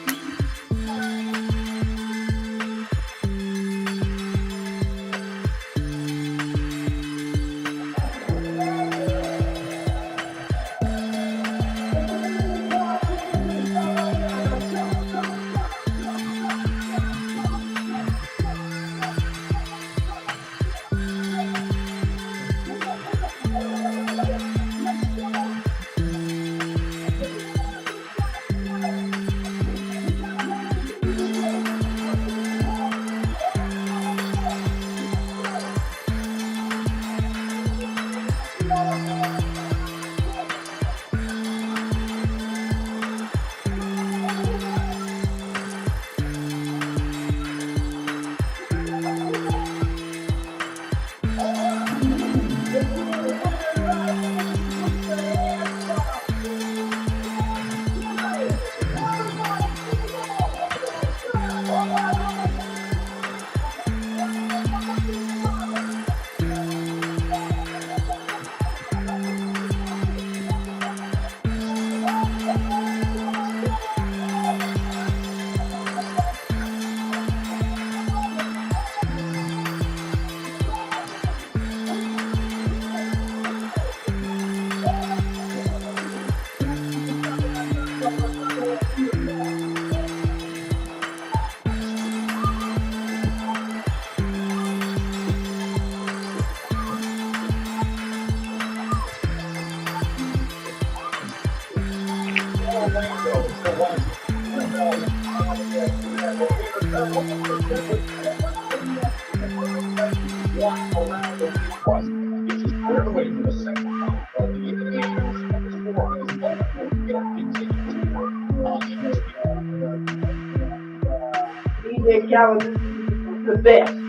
DJ Khaled is the best.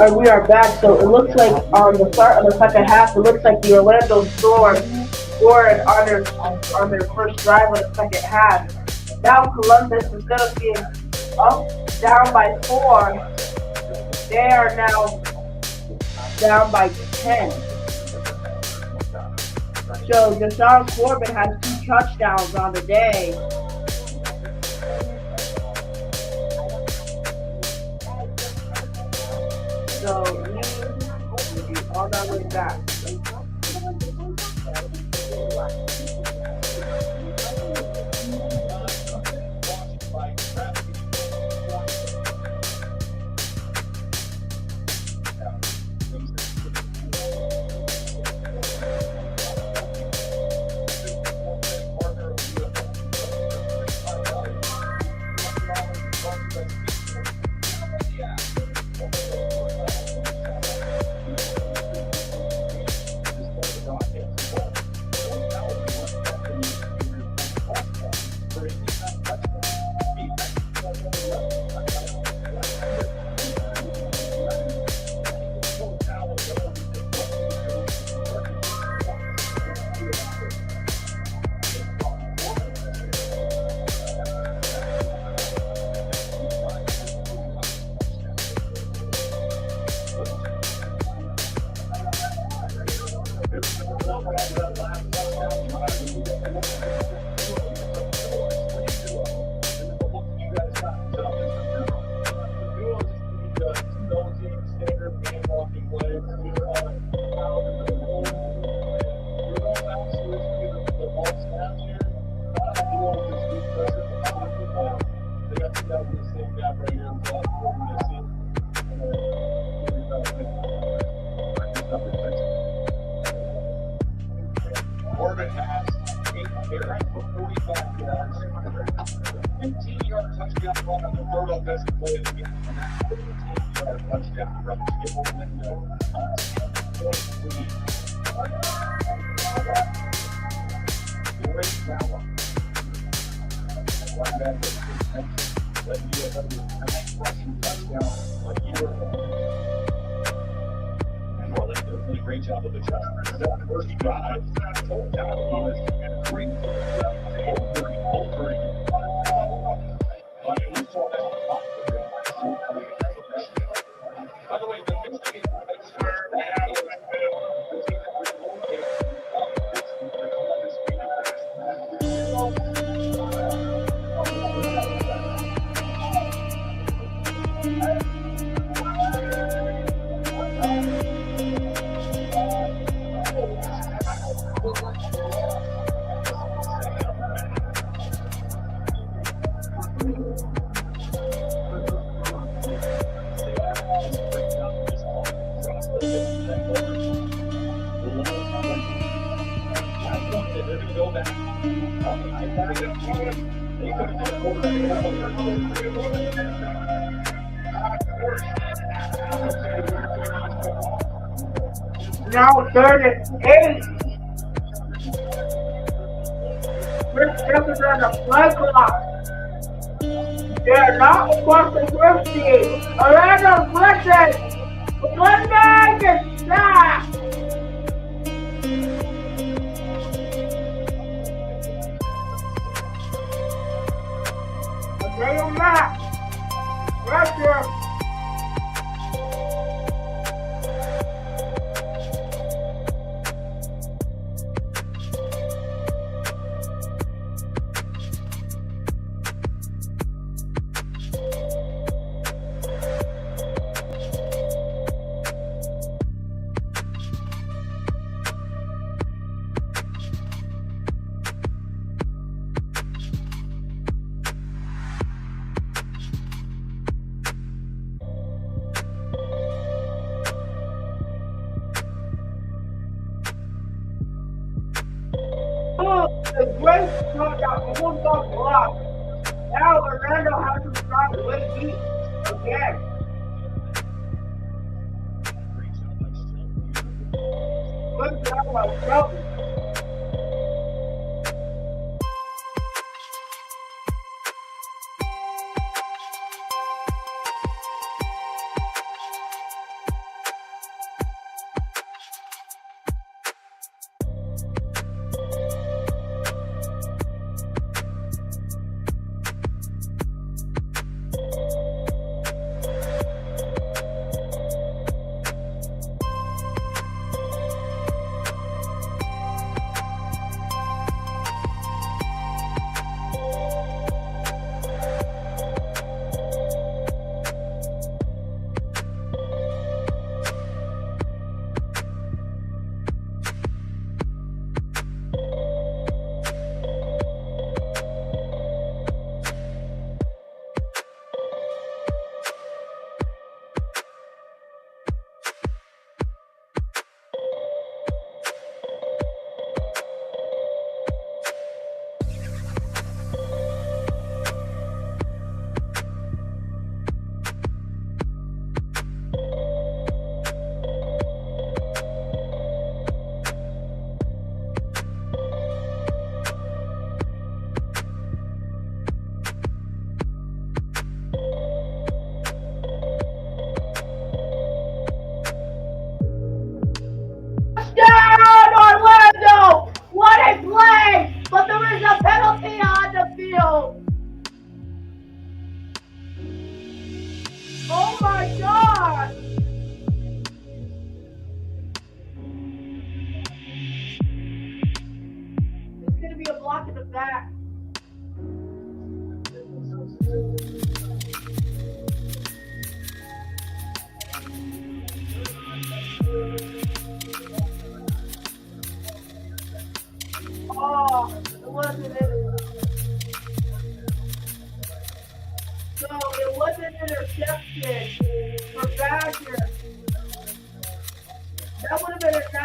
And we are back. So it looks like on the start of the second half, it looks like the Orlando Storm scored on their first drive of the second half. Now Columbus, instead of being up down by 4, they are now down by 10. So Deshaun Corbin has 2 touchdowns on the day. So we on our way back. Corbin has 8 carries for 45 yards, 15-yard touchdown run on the third offensive play of the game, and that's 15-yard touchdown run to get the window. Great power. Right back at the USW rushing touchdown a year ago. Well, they did a great job of adjusting. That first drive, total time was great. By the way, the Michigan Now 38. We're stepping on the play clock. They're not across the 50. Orlando Blessed. Monday is stop. They not. Pressure. The great shot almost got blocked. Now Orlando has to start way deep again. Good job by Shelby.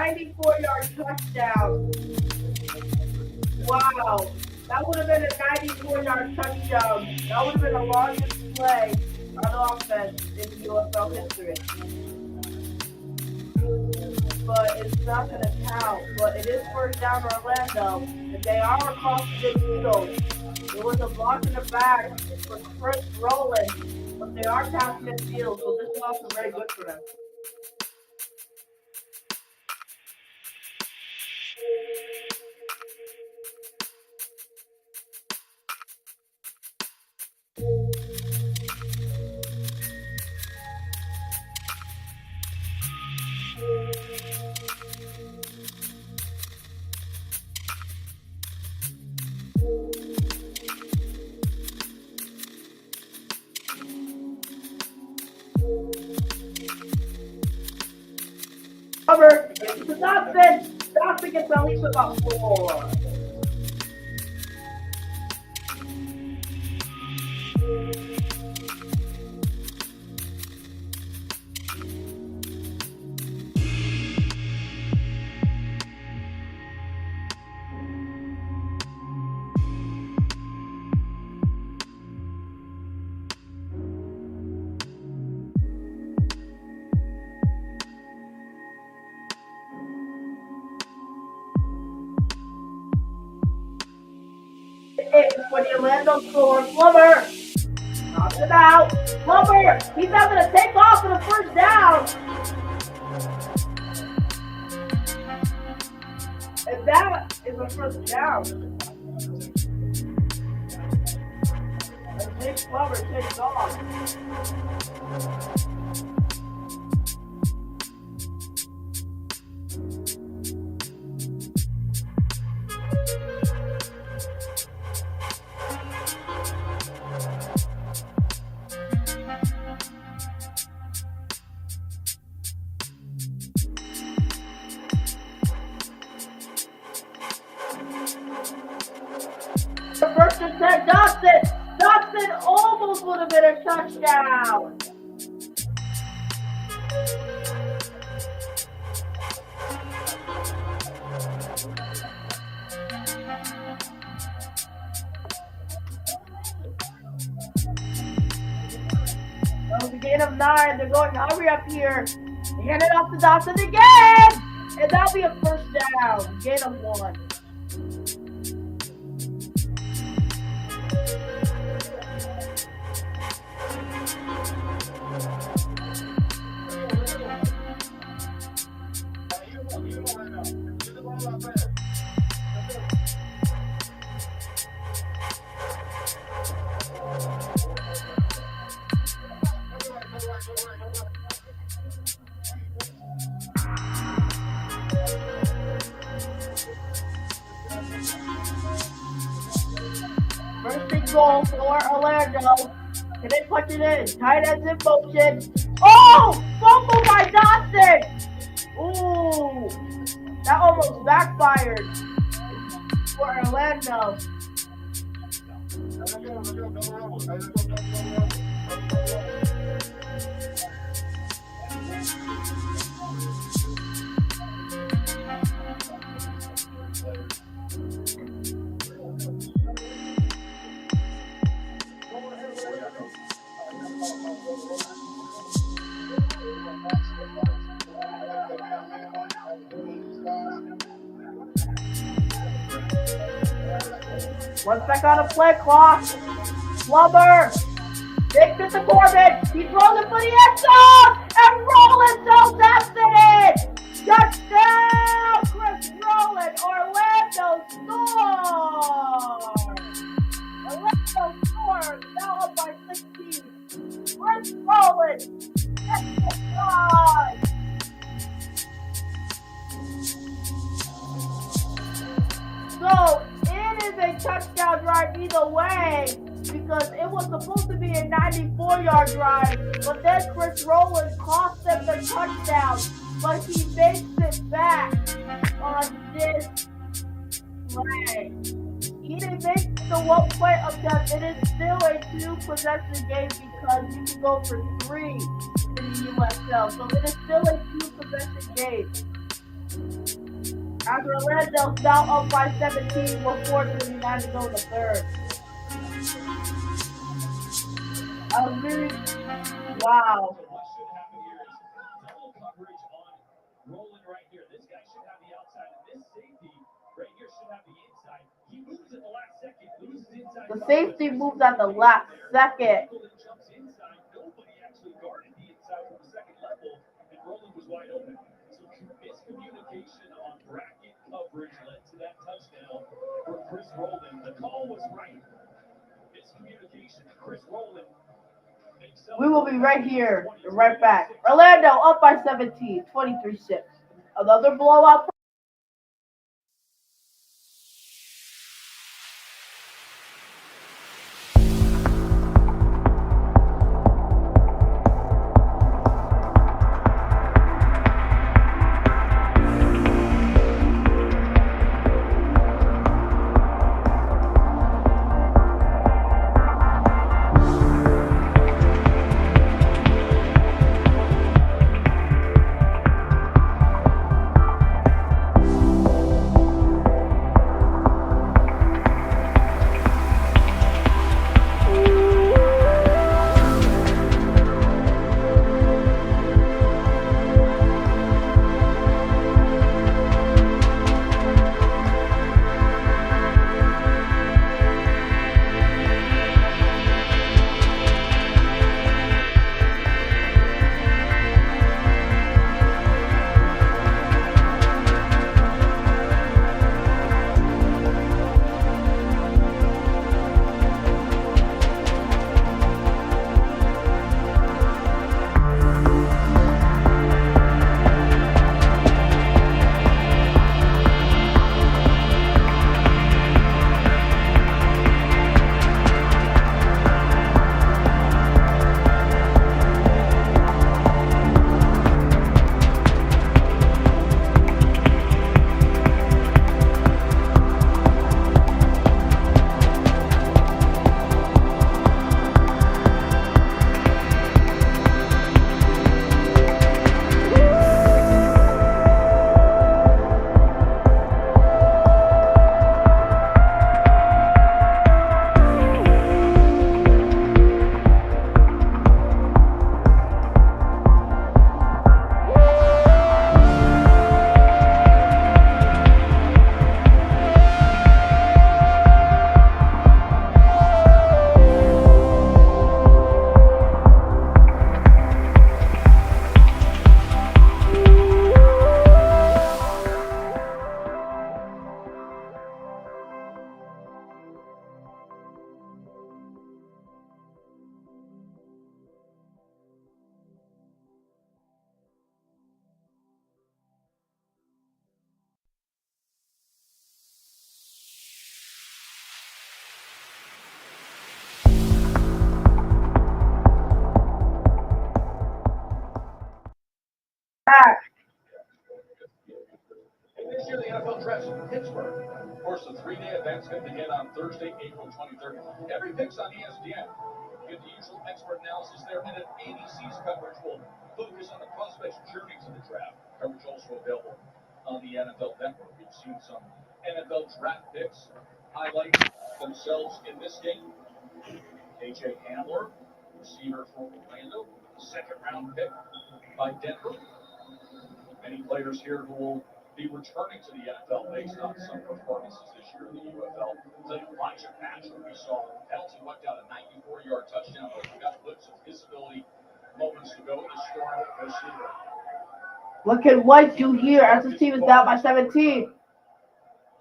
94-yard touchdown. Wow. That would have been a 94-yard touchdown. That would have been the longest play on offense in USL history. But it's not going to count. But it is first down Orlando, and they are across the field. There was a block in the back for Chris Rowland, but they are past midfield, so this is also very good for them. Cover, it's to Dawson. Dawson gets at least about 4. For the Orlando score, Flubber knocks it out. Flubber, he's not going to take off for the first down. And that is a first down. And Jake Flubber takes off. First and 10, Dawson. Dawson almost would have been a touchdown. That was a gain of 9. They're going hurry up here. They hand it off to Dawson again. And that'll be a first down. Gain of 1. First and goal for Orlando. Can they punch it in? Tight ends in motion. Oh! Fumble by Dawson! Ooh! That almost backfired for Orlando. One second on the play clock. Flubber. Takes it to Corbin. He throws it for the end zone. And Rowland intercepts it. Touchdown, Chris Rowland. Orlando scores. Orlando scores. Now up by 16. Chris Rowland. So it is a touchdown drive either way because it was supposed to be a 94-yard drive, but then Chris Rowland cost them the touchdown, but he makes it back on this play. He didn't make the 1 point attempt. It is still a 2-possession game because you can go for 3 in the USL, so it is still a 2-possession game. As Orlando fell up by 17 before the United go to third. A really wow. So what should happen here is double coverage on Roland right here. This guy should have the outside, and this safety right here should have the inside. He moves at the last second, loses inside. The safety moves at the last second. Roland jumps inside. Nobody actually guarded the inside from the second level, and Roland was wide open. So miscommunication on bracket coverage led to that touchdown for Chris Roland. The call was right. Miscommunication. Chris Roland. We will be right here, right back. Orlando up by 17, 23-6. Another blowout. This year, the NFL drafts in Pittsburgh. Of course, the three-day event's going to begin on Thursday, April 23rd. Every pick's on ESPN. Get the usual expert analysis there, and then ABC's coverage will focus on the prospects' journey to the draft. Coverage also available on the NFL Network. We've seen some NFL draft picks highlight themselves in this game. KJ Hamler, receiver from Orlando, second-round pick by Denver. Many players here who will be returning to the NFL based on some performances this year in the UFL. Like Elijah Patrick, we saw penalty went down a 94-yard touchdown. But we got clips of his ability moments ago. The Storm receiver. What can White do here as his team is down by 17?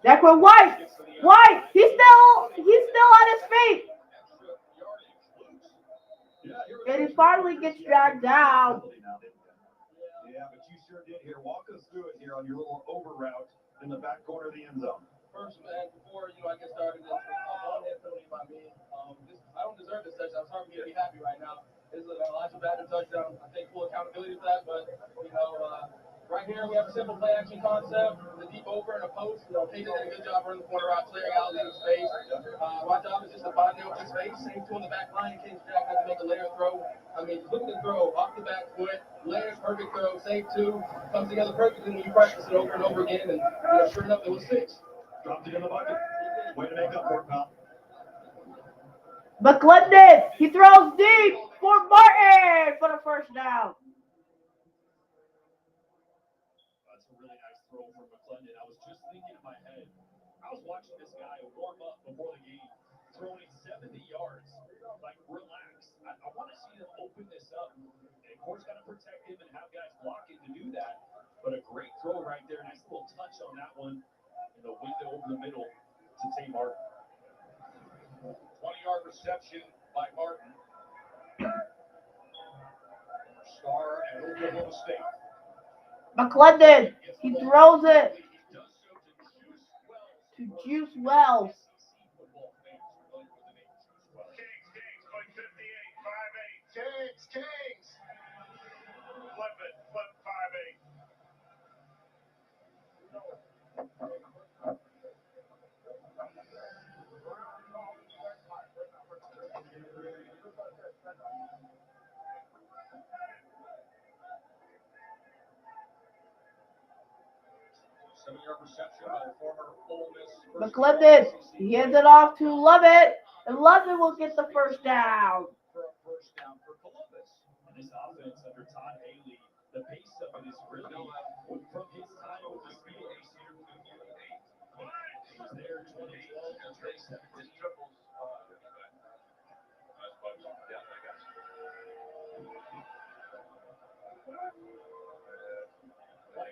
Declan White! White! He's still on his feet! And he finally gets dragged down. Yeah, but you sure did here. Walk us through it here on your little over route in the back corner of the end zone. First, man, before I get started, this ball-head penalty by me. I don't deserve this touchdown. It's hard for me to be happy right now. This is an Elijah Patrick touchdown. I take full accountability for that, but right here we have a simple play action concept. The deep over and a post. Peyton did a good job running the corner out, clearing out leaving space. My job is just to find the open space. Same two on the back line in case Jack has to make a later throw. I mean, look at the throw off the back foot, lands perfect throw, save two, comes together perfectly when you practice it over and over again. And sure enough, it was six. Dropped it in the bucket. Way to make up for it, pal. McClendon, he throws deep for Martin for the first down. That's a really nice throw from McClendon. I was just thinking in my head, I was watching this guy warm up before the game, throwing 70 yards. Like, relax. I want to see them open this up. And of course, got to protect him and have guys blocking to do that. But a great throw right there. Nice little touch on that one in the window over the middle to Tay Martin. 20-yard reception by Martin. Star at Oklahoma State. McClendon, he throws it to Juice Wells. Kings. Flip it. Flip 5-8. Seven-yard reception by the former Ole Miss. McClendon, he hands it off to Lovett, and Lovett will get the first down. For a first down for Columbus. And this offense under Todd Haley, the pace of it is really from his time with the Speed Ace here. He was there in 2012 and 2017.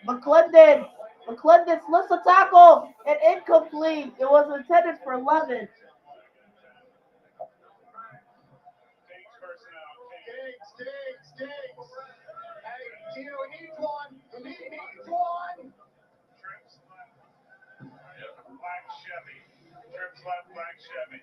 McClendon slips a tackle and incomplete. It was intended for Lovett. Kings personnel. Kings. Hey, Gino, he needs one. He needs one. Trips left. Black Chevy. Trips left, black Chevy.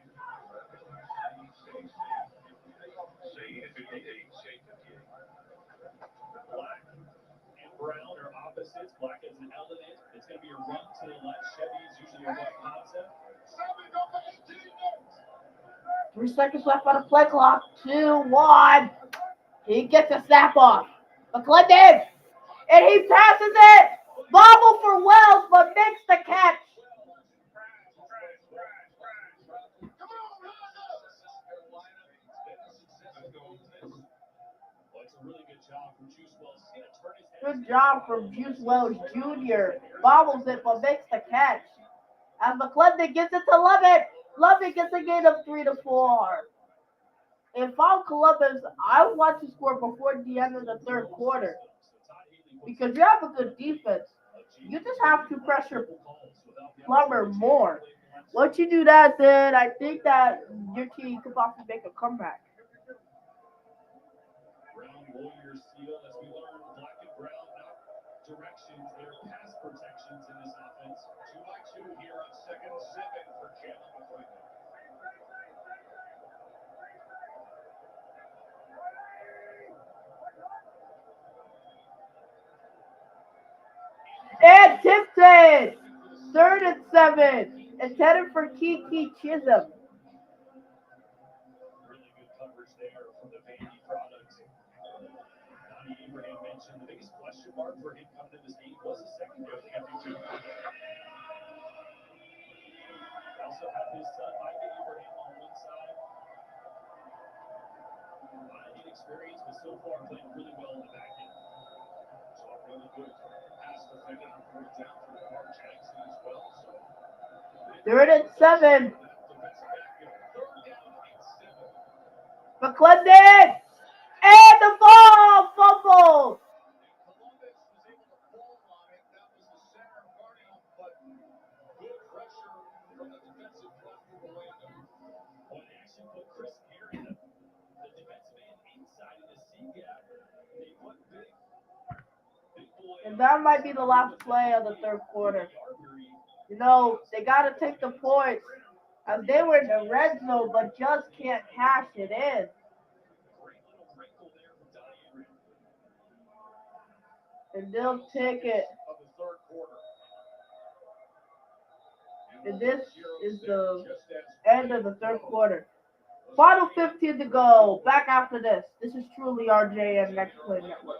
Black and brown are opposites. Black has an L in it. It's going to be a run to the left. Chevy is usually a right concept. 3 seconds left on the play clock. 2-1. He gets a snap off. McClendon, and he passes it. Bobble for Wells, but makes the catch. Good job from Juice Wells Jr. Bobbles it, but makes the catch. As McClendon gets it to Lovett. Lovett gets a gain of 3 to 4. If I'm Columbus, I want to score before the end of the third quarter. Because you have a good defense. You just have to pressure Plummer more. Once you do that, then I think that your team could possibly make a comeback. Brown Warriors seal as we learn black and brown directions, their pass protections in this offense. 2-by-2 here on 2nd and 7 for Jalen McClendon. And Tipton! 3rd and 7. Intended for Kiki Chisholm. Really good coverage there from the Vandy product. Donnie Abraham mentioned the biggest question mark for him coming to this game was the secondary. They also have his son, Mike Abraham, on one side. Inexperience, but so far playing really well in the back end. So a really good pass defending on 4th down for Lamar Jackson as well. So 3rd and 7. McClendon! And the ball! Fumble! Columbus was able to fall on it. That was the center Barney, but good pressure from the defensive front for Orlando. Well, they actually put Chris Perry, the defensive end, inside in the C gap. They put big boy. And that might be the last play of the third quarter. You know, they got to take the points. As they were in the red zone, but just can't cash it in. And they'll take it. And this is the end of the third quarter. Final 15 to go. Back after this. This is truly RJ and Next Play Network.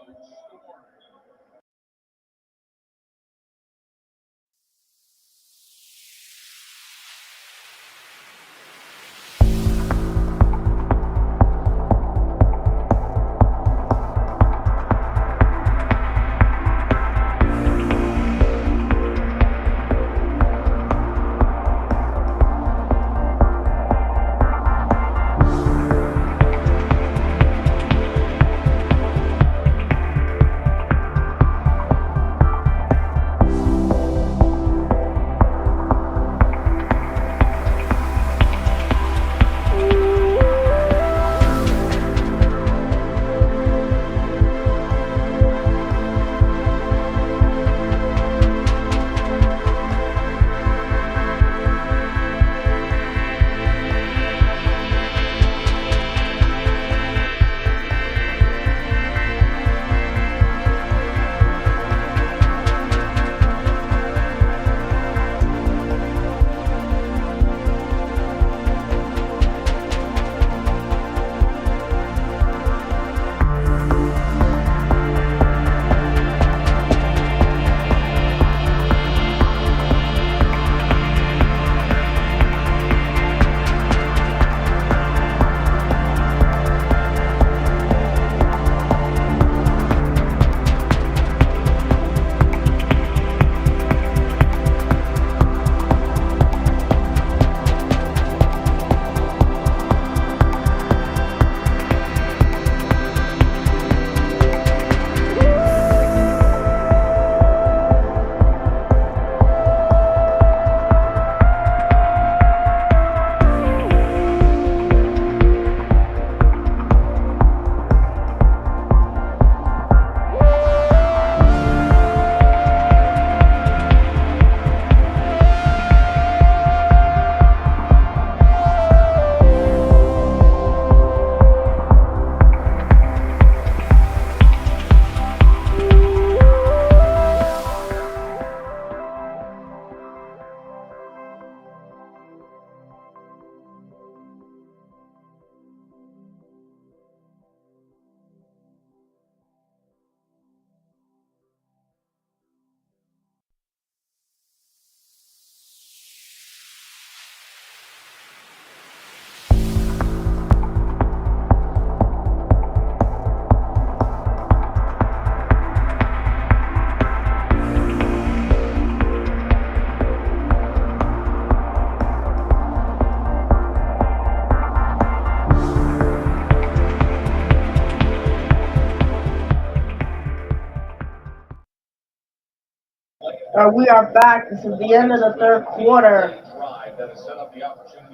We are back. This is the end of the third quarter.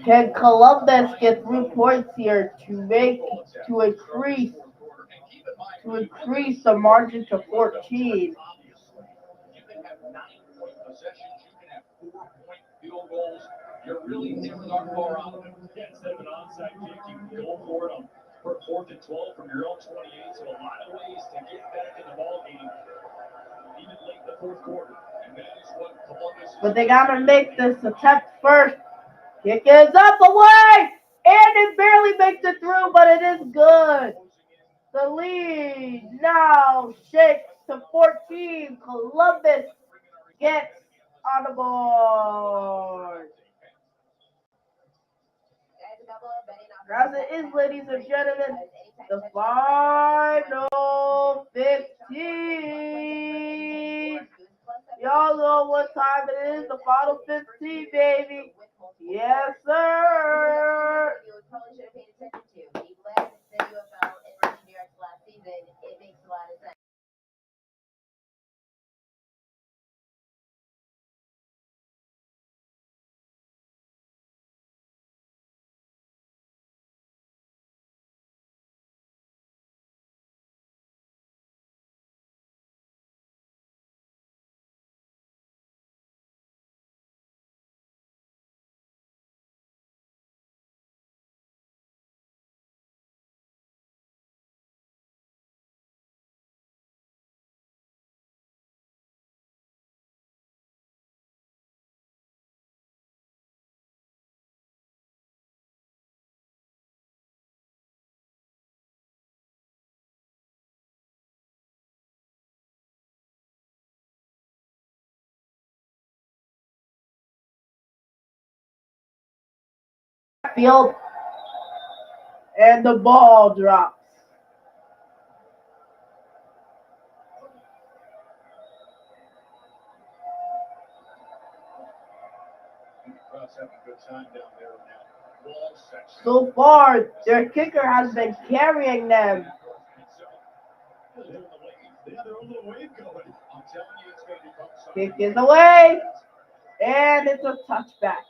Can Columbus get 3 points here to increase to increase the margin to 14? You can have 9-point possessions. You can have 4-point field goals. You're really never not far out of it. Yeah, instead of an onside kick, you can go for it on for 4th and 12 from your own 28. So a lot of ways to get back in the ball game, even late in the fourth quarter. And that is what Columbus is. But they gotta make this attempt first. Kick is up away, and it barely makes it through, but it is good. The lead now shakes to 14. Columbus gets on the board. As it is, ladies and gentlemen, the final 15. Y'all know what time it is. The final 15, baby. Yes, sir. backfield. And the ball drops. So far, their kicker has been carrying them. Kick is away. And it's a touchback.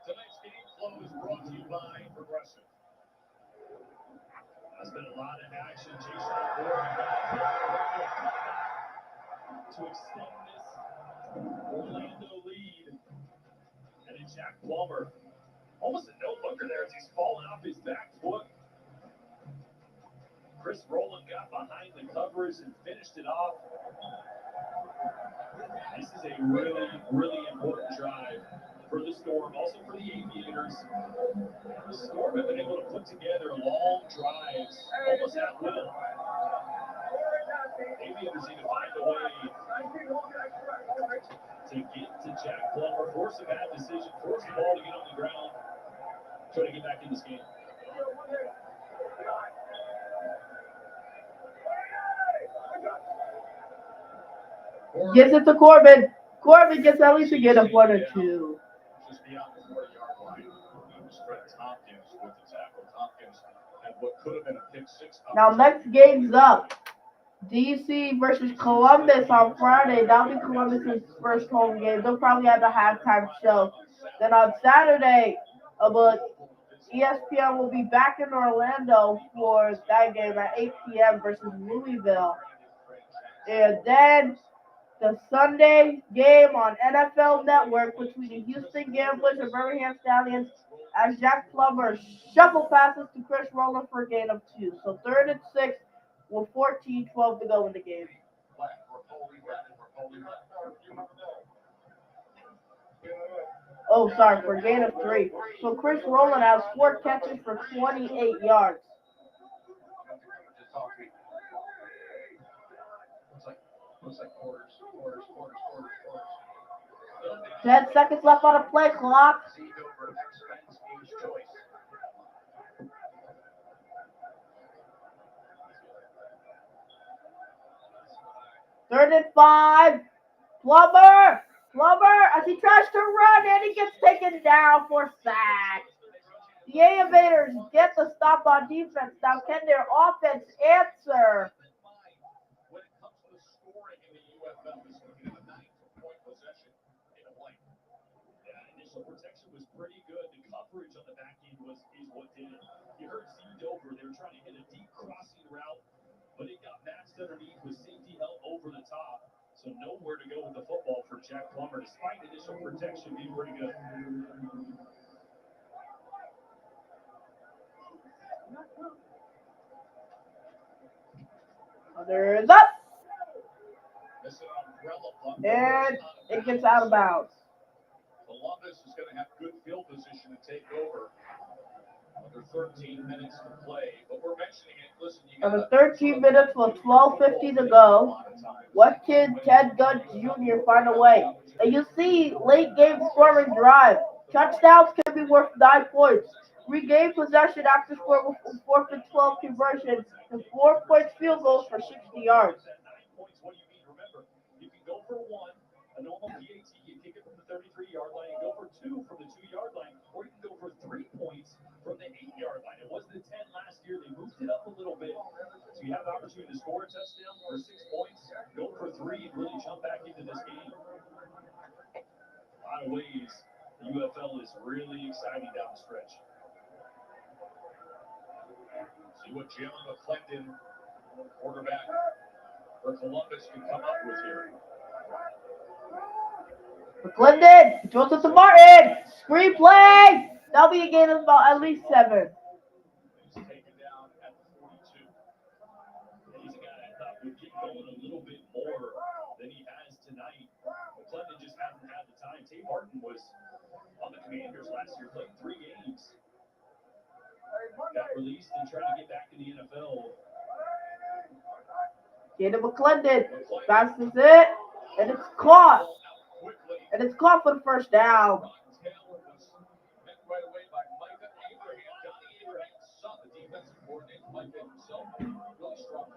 Tonight's game flow is brought to you by Progressive. There's been a lot of action. Jason to extend this Orlando lead. And then Jack Plummer, almost a no-looker there as he's falling off his back foot. Chris Rowland got behind the coverage and finished it off. This is a really, really important drive for the Storm, also for the Aviators. The Storm have been able to put together long drives, almost at will. Aviators need to find a way to get to Jack Plummer, force a bad decision, force the ball to get on the ground, try to get back in this game. Gives it to Corbin. Corbin gets at least to get a 1 or 2. Just beyond the 40-yard line. It was Fred Tompkins with the tackle. Tompkins had what could have been a pick six. Now next game's up. DC versus Columbus on Friday. That'll be Columbus' first home game. They'll probably have the halftime show. Then on Saturday, ESPN will be back in Orlando for that game at 8 p.m. versus Louisville. And then the Sunday game on NFL Network between the Houston Gamblers and Birmingham Stallions as Jack Plummer shuffle passes to Chris Rowland for a gain of 2. So 3rd and 6 with 14-12 to go in the game. Oh, sorry, for a gain of 3. So Chris Rowland has 4 catches for 28 yards. Looks like quarters. 10 seconds left on the play clock. Third and 5. Plummer as he tries to run and he gets taken down for sack. The Aviators get the stop on defense. Now can their offense answer? When it comes to scoring in the UFL, is looking at a 9-point possession in a blank. Initial protection was pretty good. The coverage on the back end is what did it. You heard Z Dover. They were trying to hit a deep crossing route, but it got matched underneath with safety help over the top. So nowhere to go with the football for Jack Plummer, despite initial protection being pretty good. Others up. And it gets out of bounds. Columbus is going to have good field position to take over. Under 13 minutes to play, but we're mentioning it. Listen, Under 13 minutes with 12:50 to go. What can Ted Gunn Jr. find a way? And you see late game scoring drive. Touchdowns can be worth 9 points. Regain possession after scoring with 4th and 12 conversions and 4-point field goals for 60 yards. 9 points, what do you mean? Remember, you can go for 1, a normal PAT, you kick it from the 33-yard line, and go for 2 from the 2-yard line, or you can go for 3 points from the 8-yard line. It wasn't a 10 last year. They moved it up a little bit. So you have the opportunity to score a touchdown or 6 points, go for 3, and really jump back into this game. A lot of ways, the UFL is really exciting down the stretch. See what Jalen McClendon, quarterback for Columbus, can come up with here. McClendon throws it to Martin. Screen play. That'll be a gain of about at least 7. He's taken down at the 42. And he's a guy I thought would get going a little bit more than he has tonight. McClendon just hasn't had the time. Tay Martin was on the Commanders last year, played 3 games. Got released and trying to get back in the NFL. Gain of McClendon. Passes it. And it's caught. And it's caught for the first down. Taylor was met right away by Micah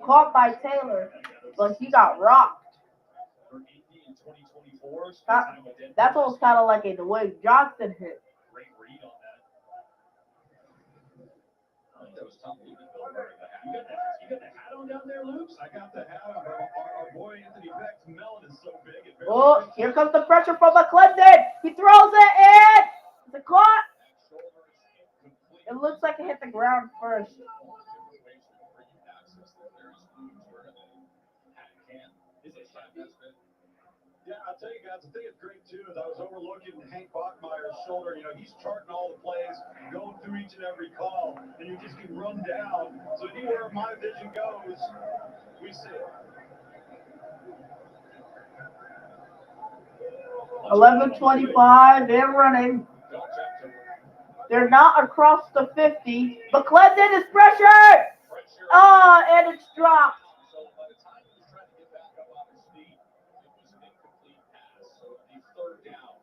Caught by Taylor, but he got rocked. That's almost kind of like a Dwayne Johnson hit. Great read on that. I think that was Tom Levenville wearing the hat. You got the hat on down there, Luke? I got the hat on, but our boy Anthony Beck's melon is so big. It barely Oh, fits here him. comes the pressure from McClendon. He throws it in. Is it caught? It looks like it hit the ground first. Yeah, I'll tell you guys, the thing that's great too is I was overlooking Hank Bachmeier's shoulder. You know, he's charting all the plays, going through each and every call, and you just can run down. So anywhere my vision goes, we see it. 11:25. They're running. They're not across the 50. McClendon is pressured. Oh, and it's dropped. So by the time he was trying to get back up on his feet, it was an incomplete pass. So a third down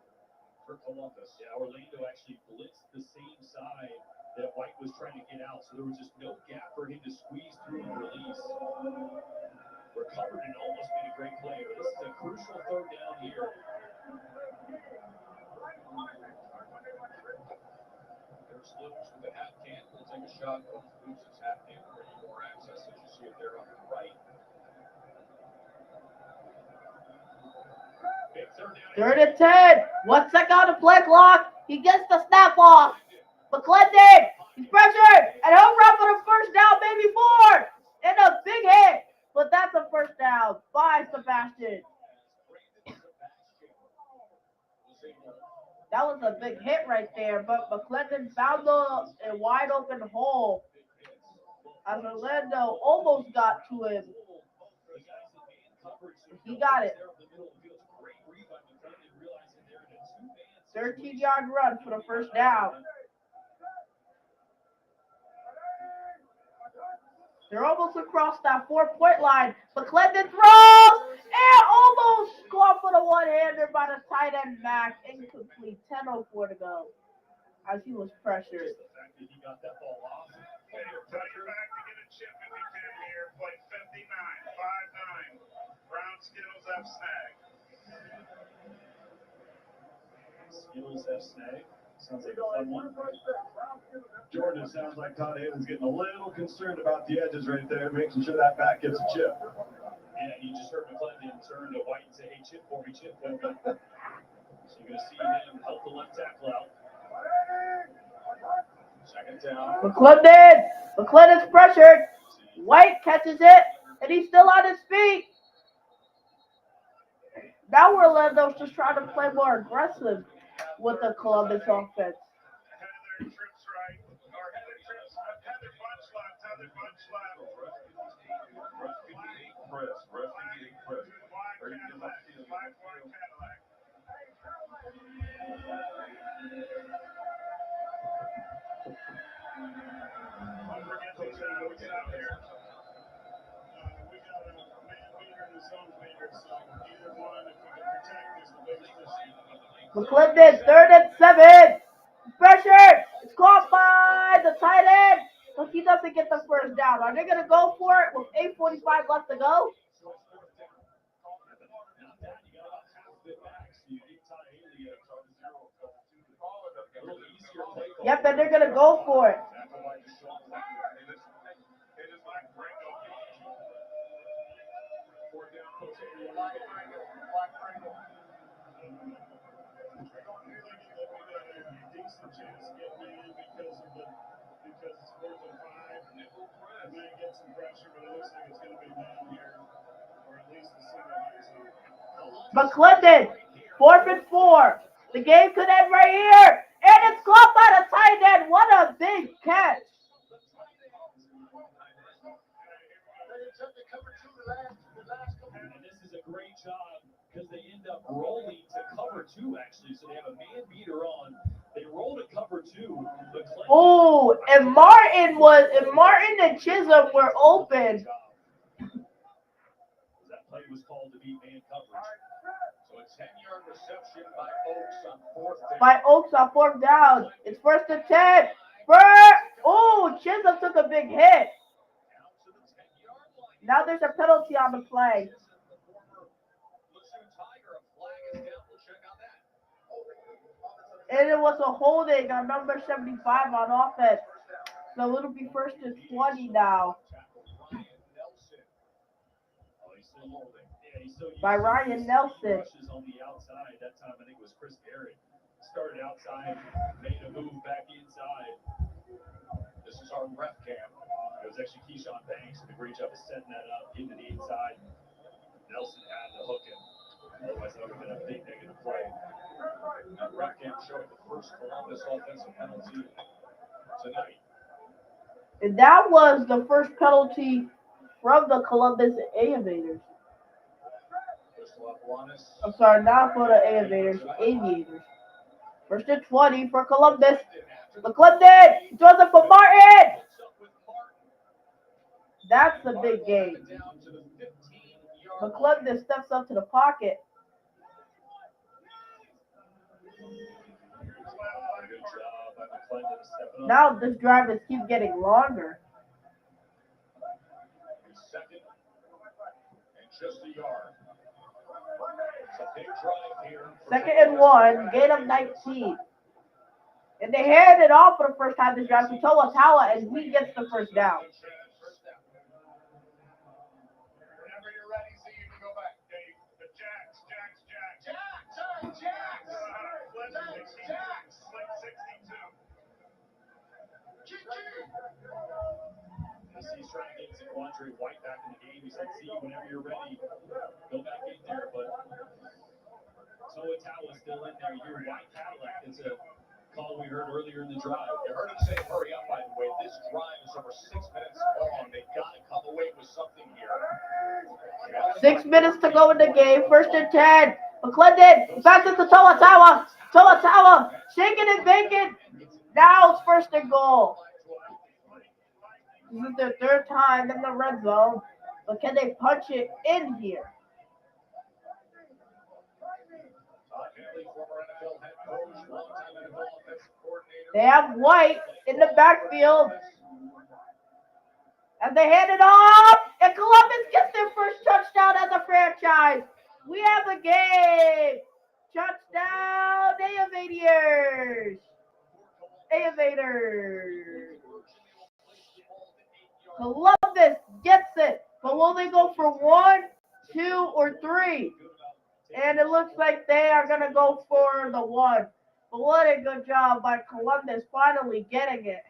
for Columbus. Yeah, Orlando actually blitzed the same side that White was trying to get out. So there was just no gap for him to squeeze through and release. Recovered and almost made a great play. But this is a crucial third down here. There's Luke's with the half can. We'll take a shot of Luke's half can. Bring you more access as you see it there on the right. Big third down. Third and 10. 1 second on the play clock. He gets the snap off. McClendon. He's pressured. And home run for the first down, maybe more. And a big hit. But that's a first down by Sebastian. That was a big hit right there, but McClendon found a wide open hole as Orlando almost got to him. He got it. 13-yard run for the first down. They're almost across that 4-point line. McClendon throws and almost caught for the one-hander by the tight end Mac. Incomplete. 10:04 to go as he was pressured. The fact that he got that ball off. Pressure back to get a chip if he can here. Play 59, 5-9. Brown Skittles have snag. Skittles have snag. Sounds like a fun one. Jordan, it sounds like Todd Halen's getting a little concerned about the edges right there, making sure that back gets a chip. Yeah, you just heard McClendon turn to White and say, hey, chip for me, chip for me. So you're going to see him help the left tackle out. Second down. McClendon's pressured. White catches it, and he's still on his feet. Now Orlando's just trying to play more aggressive with the Columbus offense. Heather trips right. Or Heather trips. Heather bunch left. Heather bunch left. Black Cadillac. Don't forget these we get out here. We got a man beater and a zone beater, so either one, if we can protect, is the biggest issue. McClendon, 3rd and 7. Pressure. It's caught by the tight end, but he doesn't get the first down. Are they going to go for it with 8:45 left to go? Yep, and they're going to go for it. Decent chance of getting in because it's 4th and 5, and then get some pressure, but it looks like it's going to be down here, or at least the single high zone. McClendon, 4th and 4. The game could end right here, and it's caught by the tight end. What a big catch! And this is a great job because they end up rolling to cover 2, actually. So they have a man beater on. They roll to cover 2. Oh, and Martin and Chisholm were open. That play was called to beat man coverage. So a 10-yard reception by Oaks on 4th down. By Oaks on 4th down. It's 1st and 10. Oh, Chisholm took a big hit. Now there's a penalty on the play. And it was a holding on number 75 on offense. So it'll be first and 20 now. By Ryan Nelson. On the outside. That time I think it was Chris Garrett. Started outside, made a move back inside. This is our ref cam. It was actually Keyshawn Banks, and a great job of setting that up into the inside. Nelson had to hook him. Otherwise, that would have been a big negative play. That ref cam showing the first Columbus offensive penalty tonight. And that was the first penalty from the Columbus Aviators. I'm sorry, not for the Aviators. First and 20 for Columbus. McClendon throws it for Martin. That's a big game. McClendon steps up to the pocket. Now this drive is keep getting longer. Second and just a yard. It's a big drive here. Second and 1, gain of 19. And they hand it off for the first time this drive to Toa Tawa, and he gets the first down. Whenever you're ready, so you can go back, Dave. The Jacks. Flip 62. He's trying to get Andre White back in the game. He said, see, whenever you're ready, go back in there. But Toa Tawa's still in there. You're White Cadillac. It's a call we heard earlier in the drive. You heard him say hurry up, by the way. This drive is over 6 minutes long. They got to come away with something here. 6 minutes to go in the game. First and 10. McClendon passes to Toa Tawa. Toa Tawa shaking and baking. Now it's first and goal. This is their third time in the red zone. But can they punch it in here? They have White in the backfield. And they hand it off. And Columbus gets their first touchdown as a franchise. We have a game. Touchdown, Aviators. Columbus gets it. But will they go for 1, 2, or 3? And it looks like they are going to go for the 1. But what a good job by Columbus finally getting it.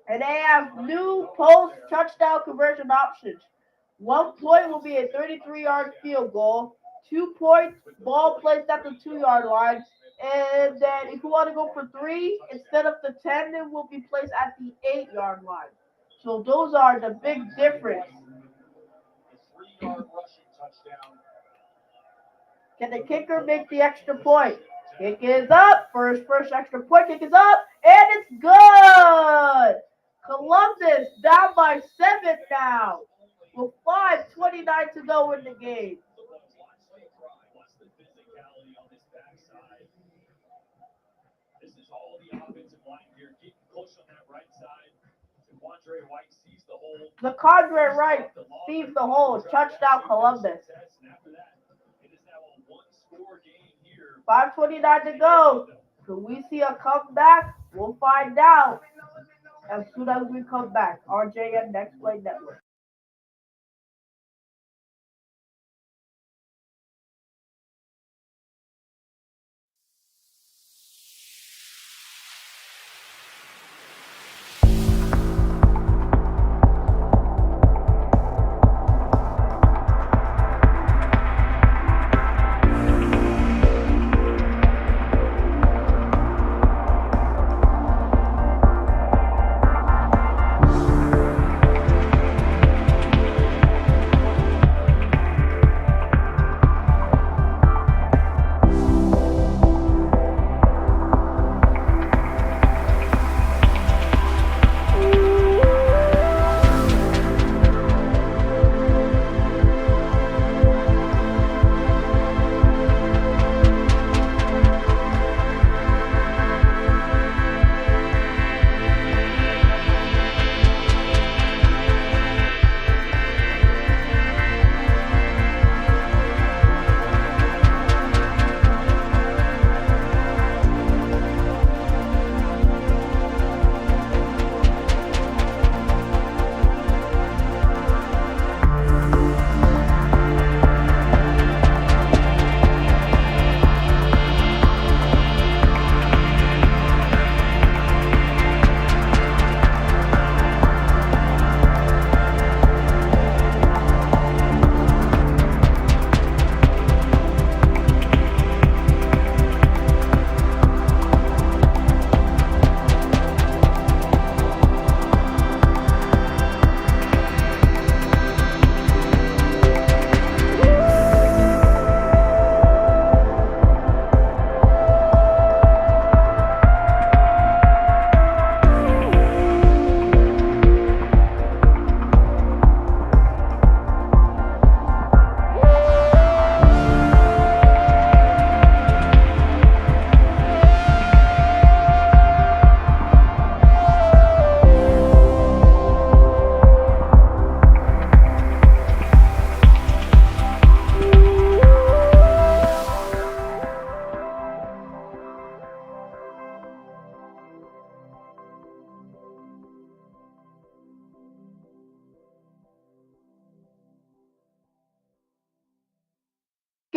And they have new post touchdown conversion options. 1 point will be a 33-yard field goal. 2 points, ball placed at the 2-yard line. And then if you want to go for 3, instead of the 10, it will be placed at the 8-yard line. So those are the big difference. Can the kicker make the extra point? Kick is up. First extra point. Kick is up. And it's good. Columbus down by 7 now. With 5:29 to go in the game. This is all the offensive line here. Keep close on that right side. Andre White sees the hole. The Condre Wright sees the hole. Touchdown, Columbus. 5:29 to go. Can we see a comeback? We'll find out as soon as we come back. RJN Next Play Network.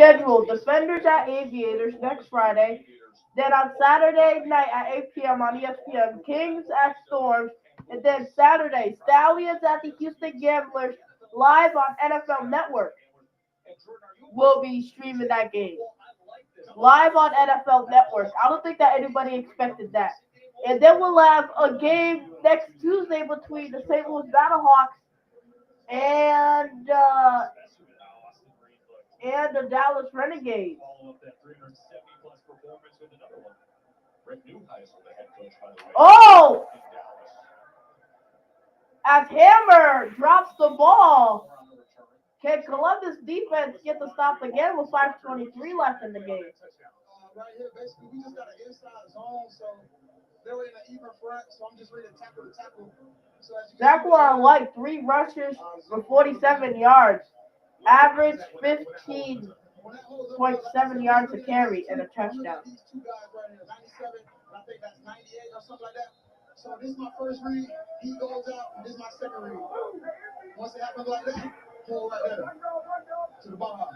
schedule. Defenders at Aviators next Friday. Then on Saturday night at 8 p.m. on ESPN, Kings at Storms. And then Saturday, Stallions at the Houston Gamblers live on NFL Network. Will be streaming that game. Live on NFL Network. I don't think that anybody expected that. And then we'll have a game next Tuesday between the St. Louis Battlehawks and the Dallas Renegades. Oh! As Hammer drops the ball, can Columbus defense get the stop again with 5:23 left in the game? Right here, basically, we just got an inside zone, so they were in an even front, so I'm just ready to tackle the tackle. So as you can see, Jaguar like 3 rushes for 47 yards, average 15.7 yards a carry, and a touchdown. these two guys right here, 97, and I think that's 98 or something like that. So this is my first read. He goes out, and this is my second read. Once it happens like that, hold right there. To the Baja.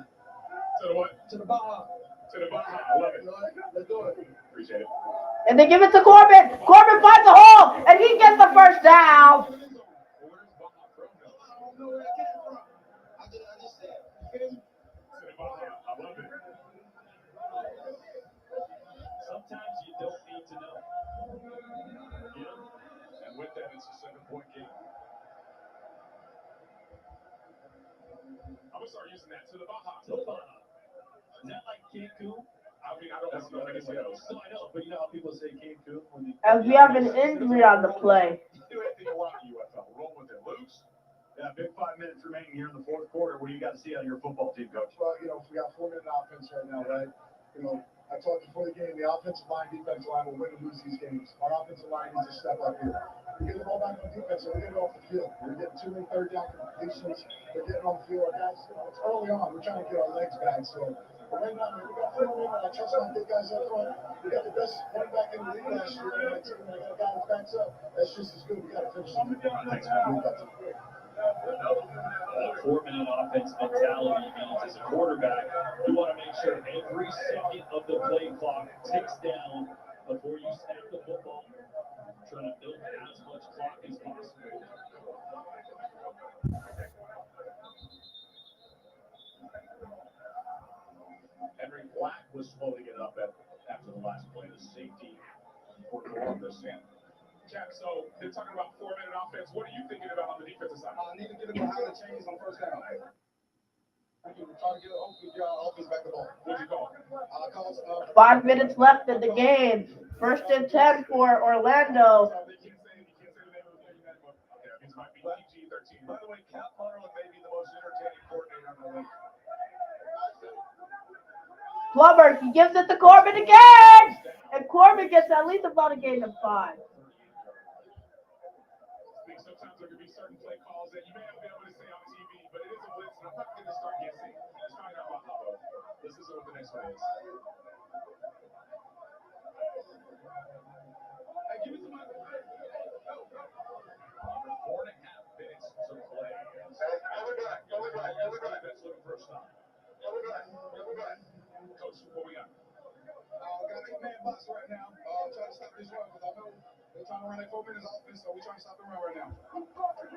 To the what? To the Baja. To the Baja. I love it. Let's do it. Appreciate it. And they give it to Corbin. Corbin finds a hole, and he gets the first down. Where's Baja from? I don't know where it came from. I just said, okay? To the Baja. I love it. Sometimes you don't need to know. Yeah. And with that, it's a 7-point game. I'm gonna start using that. To the Baja. To the Baja. Is that like Cancun? I mean, I don't know. I guess I know. No, I know, but you know how people say Cancun when you. As we have an injury on the play. Do anything you want in the UFL. Roll with it. Loose. Yeah, big 5 minutes remaining here in the fourth quarter. What do you got to see out of your football team, Coach? Well, we got 4-minute offense right now, right? I talked before the game, the offensive line, defensive line will win and lose these games. Our offensive line needs to step up here. We're getting the ball back on defense, so we're getting off the field. We're getting too many third down completions. We're getting on the field. Our guys, it's early on. We're trying to get our legs back. So right now, we got 4 men. I trust my big guys up front. We got the best running back in the league last year. And that team, we got a guy that backs up. That's just as good. We got to finish. Thanks, man. 4-minute offense mentality means as a quarterback, you want to make sure every second of the play clock ticks down before you snap the football. Trying to build as much clock as possible. Henry Black was slow to get up after the last play. The safety for Columbus. Jack, so they're talking about 4-minute offense. What are you thinking about on the defensive side? I need to get it behind the chains on first down. We're trying to get our offense back the ball. What'd you call? 5 minutes left in the game. 1st and 10 for Orlando. They can't say the name of the game. Okay, it might be PG-13. By the way, Cap Hunterland may be the most entertaining coordinator in the league. Plummer, he gives it to Corbin again. And Corbin gets at least about a gain of 5. Sometimes there could be certain play calls that you may not be able to say on TV, but it is a blitz, and I'm not going to start guessing. Let's find out about Habo. This is what the next one is. Hey, give it to my under 4.5 minutes to play. Defense looking for a stop. Coach, what we got? Got 8-man box right now. Trying to stop this run because I know they're trying to run that 4 minutes offense, so we're trying to stop the run right now.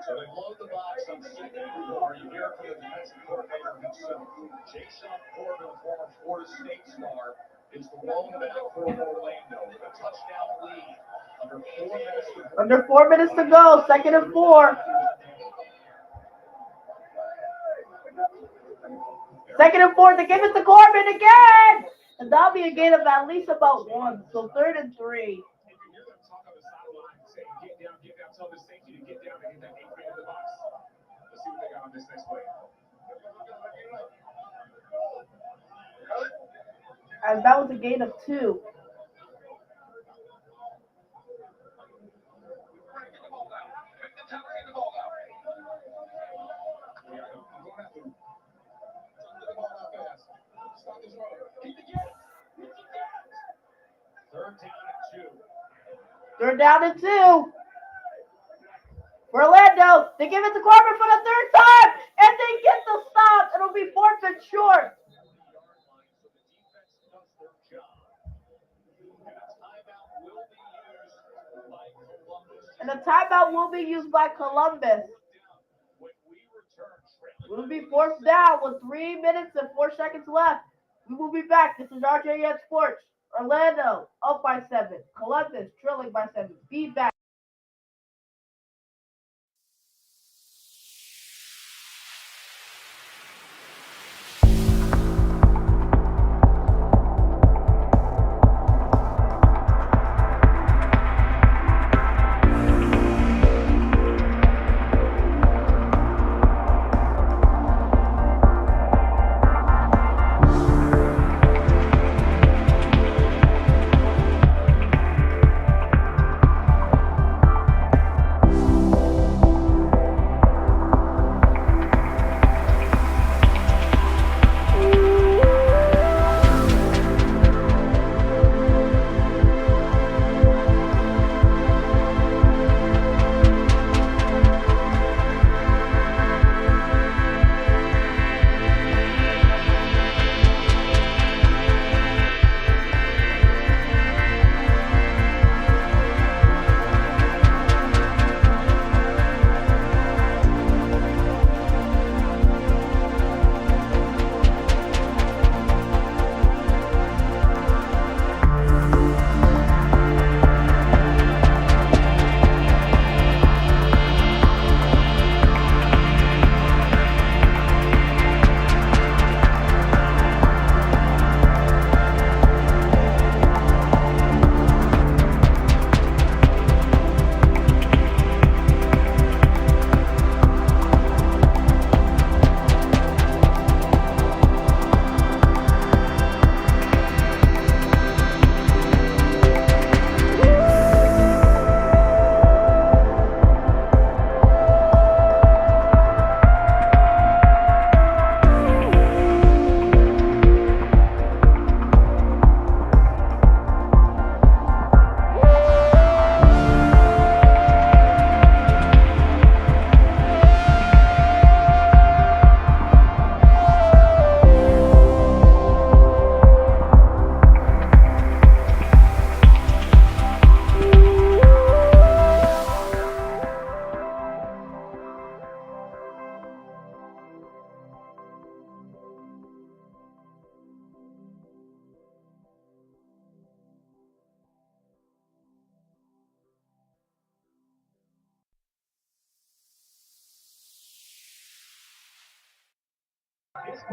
So they load the box on 2nd and 4. You hear it from the defensive coordinator himself. Jason Corbin, a former Florida State star, is the lone back for Orlando with a touchdown lead. Under 4 minutes to go. 2nd and 4. 2nd and 4. They give it to Corbin again. And that'll be a gain of at least about 1. So 3rd and 3. You can hear them talk on the sideline saying, get down, tell the safety to get down and hit that 8 man in the box. Let's see what they got on this next play. And that was a gain of 2. They're down and 2. For Orlando, they give it to Corbin for the 3rd time, and they get the stop. It'll be 4th and short. And the timeout will be used by Columbus. We will be fourth down with 3 minutes and 4 seconds left. We will be back. This is RJN Sports. Orlando up by 7. Columbus trailing by 7. Be back.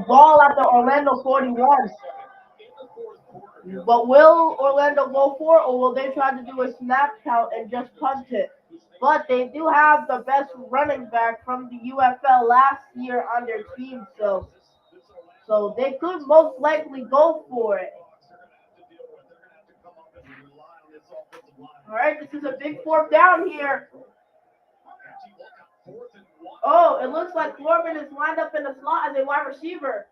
Ball at the Orlando 41. But will Orlando go for it, or will they try to do a snap count and just punt it? But they do have the best running back from the UFL last year on their team, so they could most likely go for it. All right, this is a big fourth down here. Oh, it looks like Corbin is lined up in the slot as a wide receiver.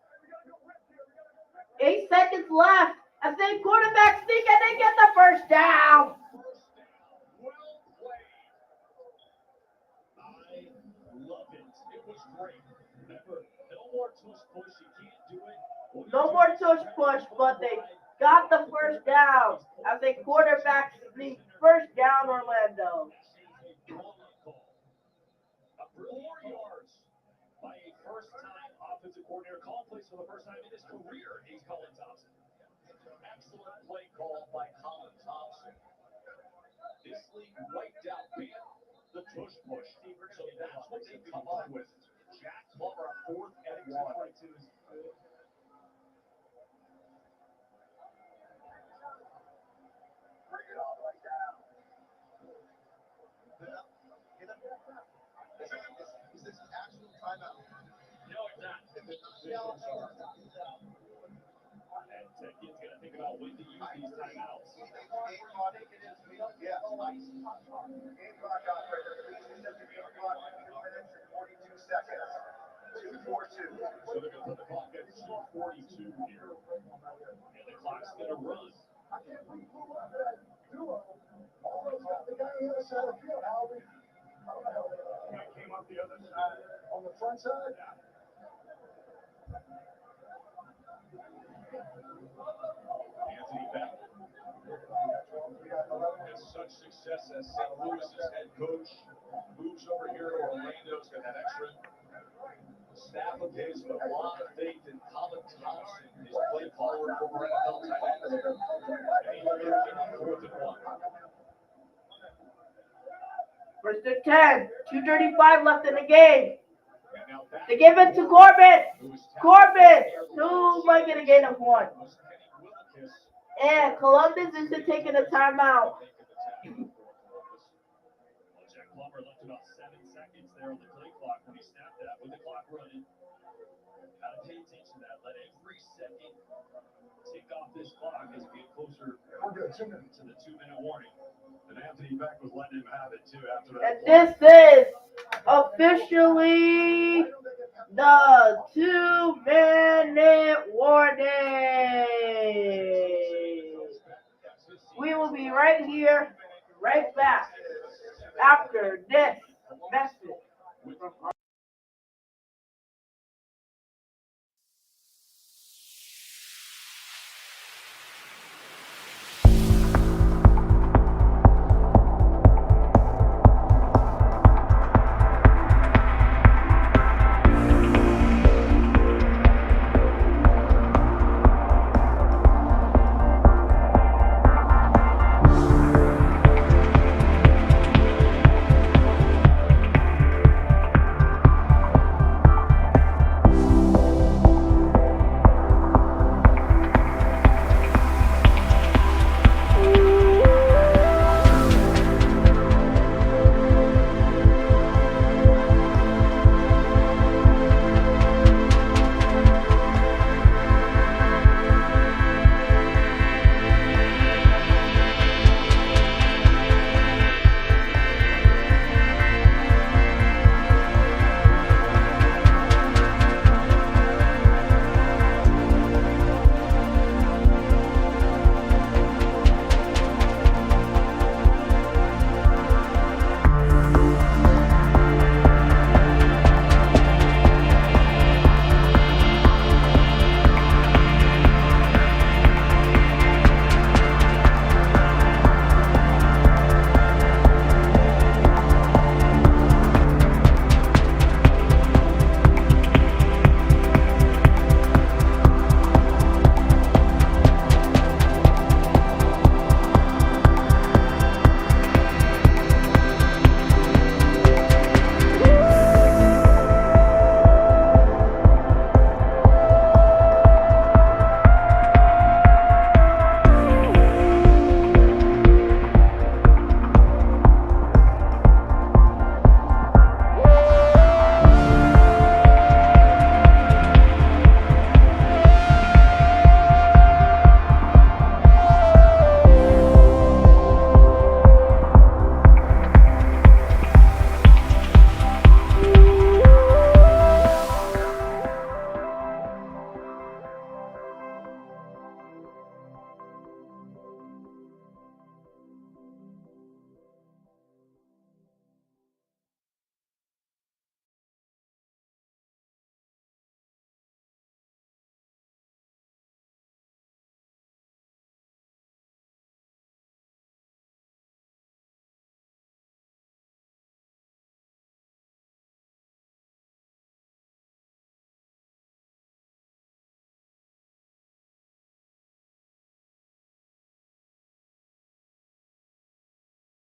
8 seconds left. I think quarterback sneak and they get the first down. No more tush push, but they got the first down as a quarterback sneak. First down, Orlando. 4 yards by a first-time offensive coordinator. Call plays for the first time in his career. He's Colin Thompson. Excellent play call by Colin Thompson. This league wiped out the tush push. So that's what they come up with. Jack Plummer, 4th and 1. Bring it all the way down. Is this an actual timeout? No, it's not. And Ted's going to think about when to use these timeouts. Yeah. Game clock operator, please set the game clock at 2 minutes and 42 seconds. 2:42. So they're going to put the clock at 2:42 here. And the clock's going to run. The guy on the other side of the field, Albie. Came up the other side. On the front side? Anthony Beck. We got 11. Yes, sir. much success as St. Louis's head coach moves over here to Orlando. He's got that extra staff of his, but a lot of faith in Colin Thompson, his play caller, former NFL tight end. And he's looking on 4th and 1. First and 10. 2:35 left in the game. And now back They give it to Corbin. Corbin. Who might get a gain of 1. was Kenny Willikis. And Columbus isn't taking a timeout. Jack Plummer left about 7 seconds there on the play clock when he snapped that with the clock running. Gotta pay attention to that. Let every second tick off this clock as we get closer to the 2-minute warning. And Anthony Beck was letting him have it too after And that. this is officially the 2-minute warning. We will be right here, right back after this message.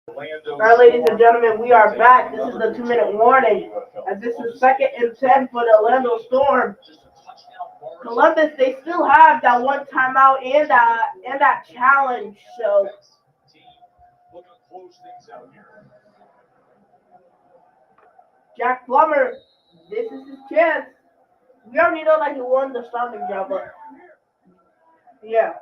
All right, ladies and gentlemen, we are back. This is the 2-minute warning, as this is 2nd and 10 for the Orlando Storm. Columbus, they still have that one timeout and that challenge. So Looking to close things out here. Jack Plummer, this is his chance. We already know that he won the starting job, but yeah.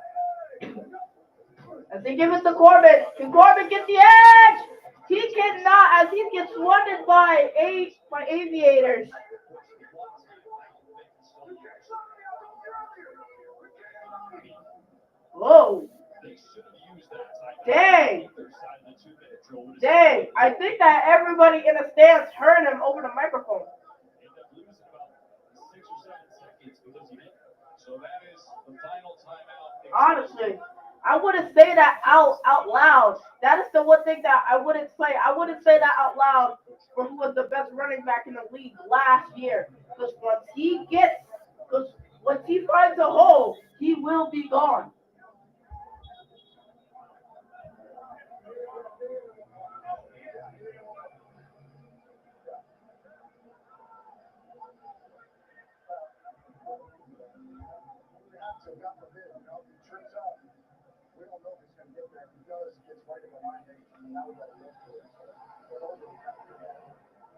As they give it to Corbin. Can Corbin get the edge? He cannot, as he gets flooded by Aviators. Whoa. Dang. Dang. I think that everybody in the stands heard him over the microphone. So that is the final timeout. Honestly, I wouldn't say that out loud. That is the one thing that I wouldn't say. I wouldn't say that out loud for who was the best running back in the league last year. Because once he finds a hole, he will be gone. God forbid, if he trips up, we don't know if he's going to get there. If he does, he gets right in the line, now we got to go for it. But over, we got to do that.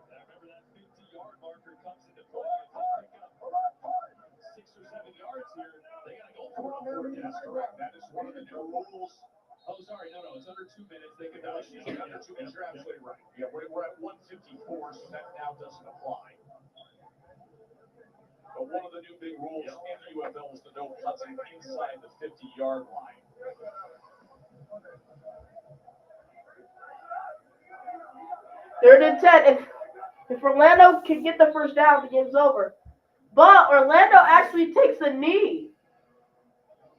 Remember that 50-yard marker comes into play. If they pick up 6 or 7 yards here, they got to go for it on fourth down. That's correct. That is one of the new rules. Oh, sorry, no, it's under 2 minutes. They can now shoot under 2 minutes. You're absolutely right. Yeah, we're at 154, so that now doesn't apply. But one of the new big rules in the UFL is the no punting inside the 50-yard line. Third and 10. If Orlando can get the first down, the game's over. But Orlando actually takes a knee.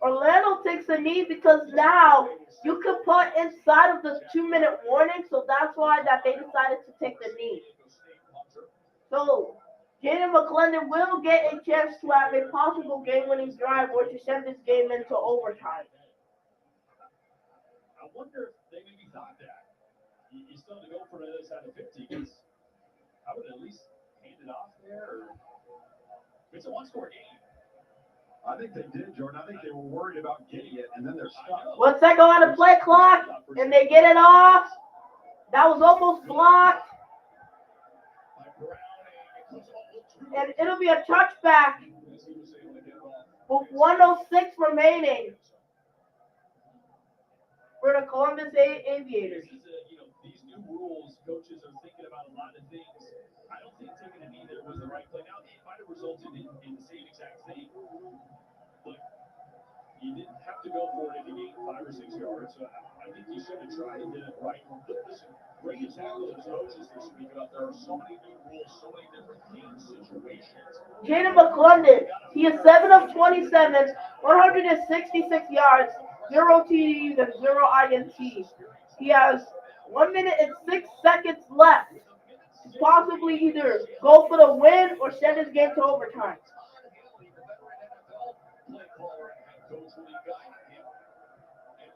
Orlando takes a knee because now you can put inside of the 2-minute warning, so that's why that they decided to take the knee. So Jaden McClendon will get a chance to have a possible game-winning drive or to send this game into overtime. I wonder if they maybe thought that. You still have to go for the other side of 50 because I would at least hand it off there. It's a one-score game. I think they did, Jordan. I think they were worried about getting it, and then they're stuck. Once they go on the play clock and they get it off, that was almost blocked. And it'll be a touchback with 1:06 remaining for the Columbus Aviators. These new rules, coaches are thinking about a lot of things. I don't think taking a knee there was the right play. Now, it might have resulted in the same exact thing. But you didn't have to go for it if you gained 5 or 6 yards. So I think you should have tried and did it right. Listen, great example of those coaches this week about there are so many new rules, so many different game situations. Jaden McClendon, he is 7 of 27, 166 yards, 0 TDs and 0 INTs. He has 1 minute and 6 seconds left to possibly either go for the win or send his game to overtime.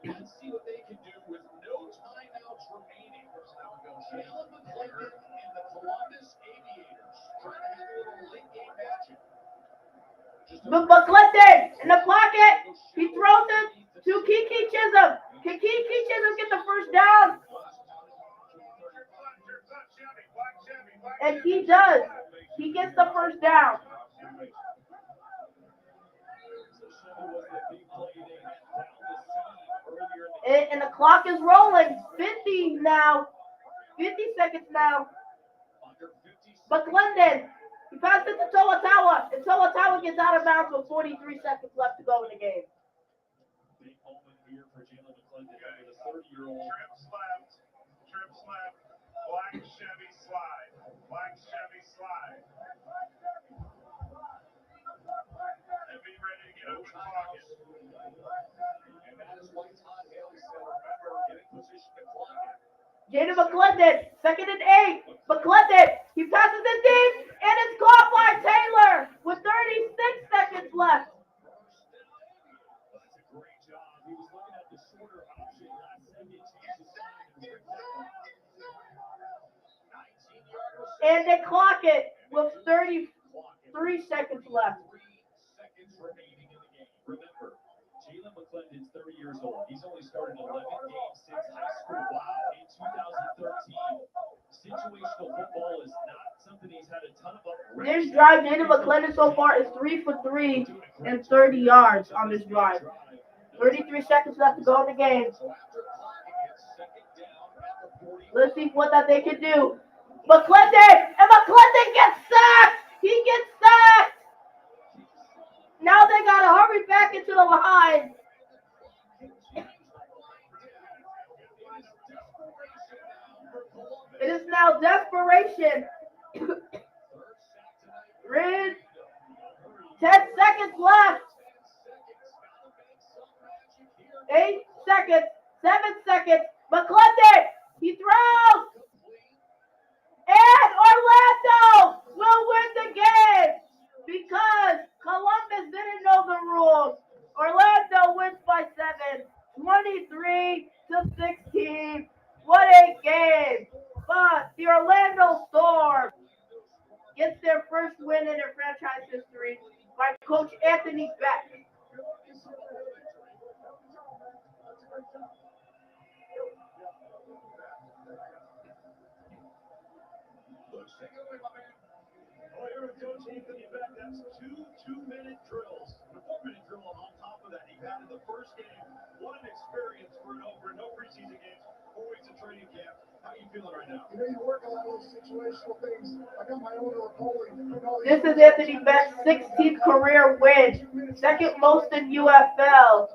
Let's see what they can do with no timeouts remaining. Jalen McClendon and the Columbus Aviators trying to have a little late game magic. McClendon in the pocket. He throws it to Kiki Chisholm. Can Kiki Chisholm get the first down? And he does. He gets the first down. And the clock is rolling. 50 now. 50 seconds now. McClendon. He passed it to Toa, and Toa gets out of bounds with 43 seconds left to go in the game. Big moment here for Jalen McClendon, the 30-year-old. Trips left, black Chevy slide. And be ready to get up the pocket. And that is what Todd Haley said. Remember, get in position to clock it. Jaden McClendon, 2nd and 8. McClendon, he passes it deep, and it's caught by Taylor with 36 seconds left. That's a great job. He was looking at the shorter option last second. And they clock it with 33 seconds left. 3 seconds remaining in the game. Remember, Jalen McClendon's 30 years old. He's only started 11 games since high school. Wow. In 2013. Situational football is not something he's had a ton of upgrades. This drive, Jaden McClendon so far is 3 for 3 and 30 yards on this drive. 33 seconds left to go in the game. Let's see what that they can do. McClendon! And McClendon gets sacked! He gets sacked! Now they gotta hurry back into the line. It is now desperation. 10 seconds left. 8 seconds. 7 seconds. McClendon, he throws. And Orlando will win the game because Columbus didn't know the rules. Orlando wins by 7, 23-16. What a game! But the Orlando Storm gets their first win in their franchise history by Coach Anthony Beck. Oh, you're a coach, Anthony Beck. That's two-minute drills. And a 4-minute drill on top of that. He had in the first game. What an experience for no preseason games. 4 weeks of training camp. How are you feeling right now? You know, you work a lot of those situational things. I got my owner of polling. This is Anthony Beck's 16th career win, second most in UFL.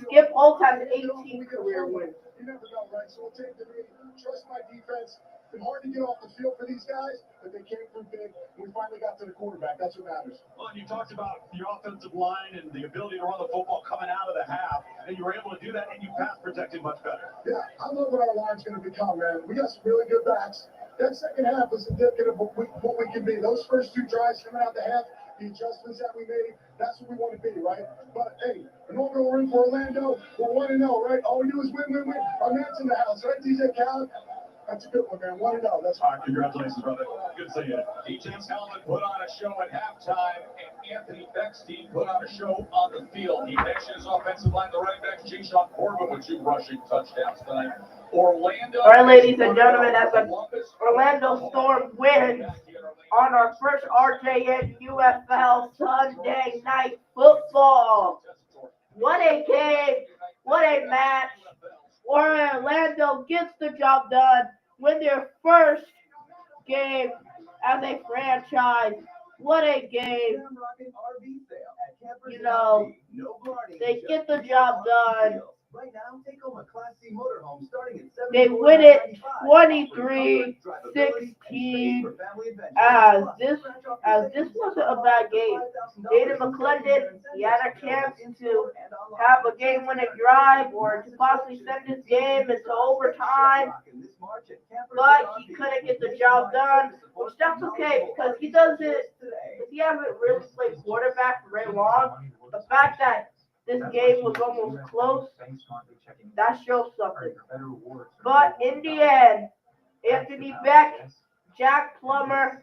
Skip Holt has 18 career wins. You never know, right? So we'll take the lead. Trust my defense. It's been hard to get off the field for these guys, but they came through big. We finally got to the quarterback. That's what matters. Well, you talked about your offensive line and the ability to run the football coming out of the half, and you were able to do that, and you pass protected much better. Yeah, I love what our line's going to become, man. We got some really good backs. That second half was indicative of what we can be. Those first 2 drives coming out the half, the adjustments that we made, that's what we want to be, right? But, hey, an overall win for Orlando, we're 1-0, right? All we do is win, win, win. Our man's in the house, right, DJ Khaled? That's a good one, man. 1-0. That's fine. Congratulations, brother. Good seeing you. DJ Khaled put on a show at halftime, and Anthony Beck's team put on a show on the field. He mentioned his offensive line, the running backs, Jayshon Corbin with 2 rushing touchdowns tonight. Orlando. All right, ladies and gentlemen, as the Orlando Storm wins on our first RJN UFL Sunday Night Football. What a game. What a match. Orlando gets the job done. Win their first game as a franchise. What a game. You know, they get the job done. Right now, take home a Class C motorhome starting at They win it 23-16. As this wasn't a bad game. Jaden McClendon, he had a chance to have a game-winning drive or to possibly send this game into overtime, but he couldn't get the job done, which that's okay because he hasn't really played quarterback for very long. The fact that this game was almost close, that shows something. But in the end, Anthony Beck, Jack Plummer,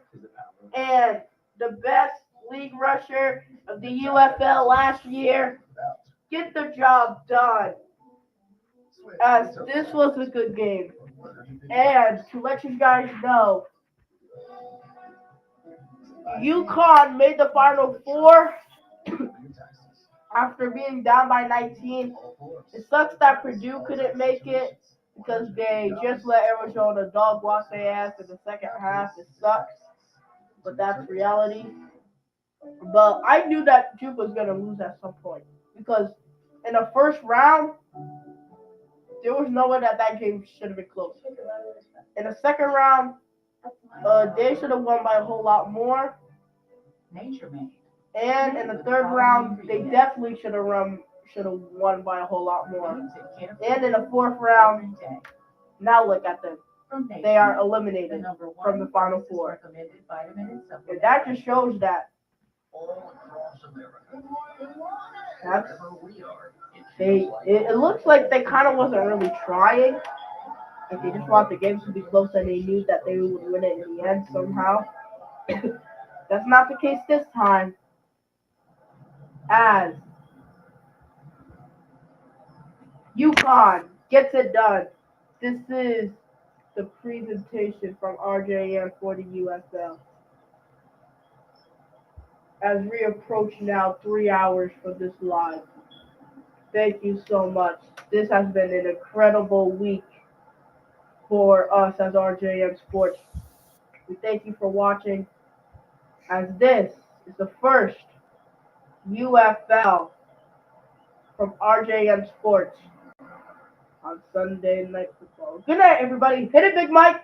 and the best league rusher of the UFL last year get the job done. As this was a good game. And to let you guys know, UConn made the Final Four after being down by 19. It sucks that Purdue couldn't make it because they just let Arizona dog wash their ass in the second half. It sucks, but that's reality. But I knew that Duke was going to lose at some point because in the first round, there was no way that game should have been close. In the second round, they should have won by a whole lot more. And in the third round, they definitely should have won by a whole lot more. And in the fourth round, now look at them. They are eliminated from the Final Four. And that just shows that it looks like they kind of wasn't really trying. Like they just want the game to be close and they knew that they would win it in the end somehow. That's not the case this time. As UConn gets it done. This is the presentation from RJM for the USL. As we approach now 3 hours for this live. Thank you so much. This has been an incredible week for us as RJM Sports. We thank you for watching, as this is the first UFL from RJM Sports on Sunday Night Football. Good night, everybody. Hit it, Big Mike.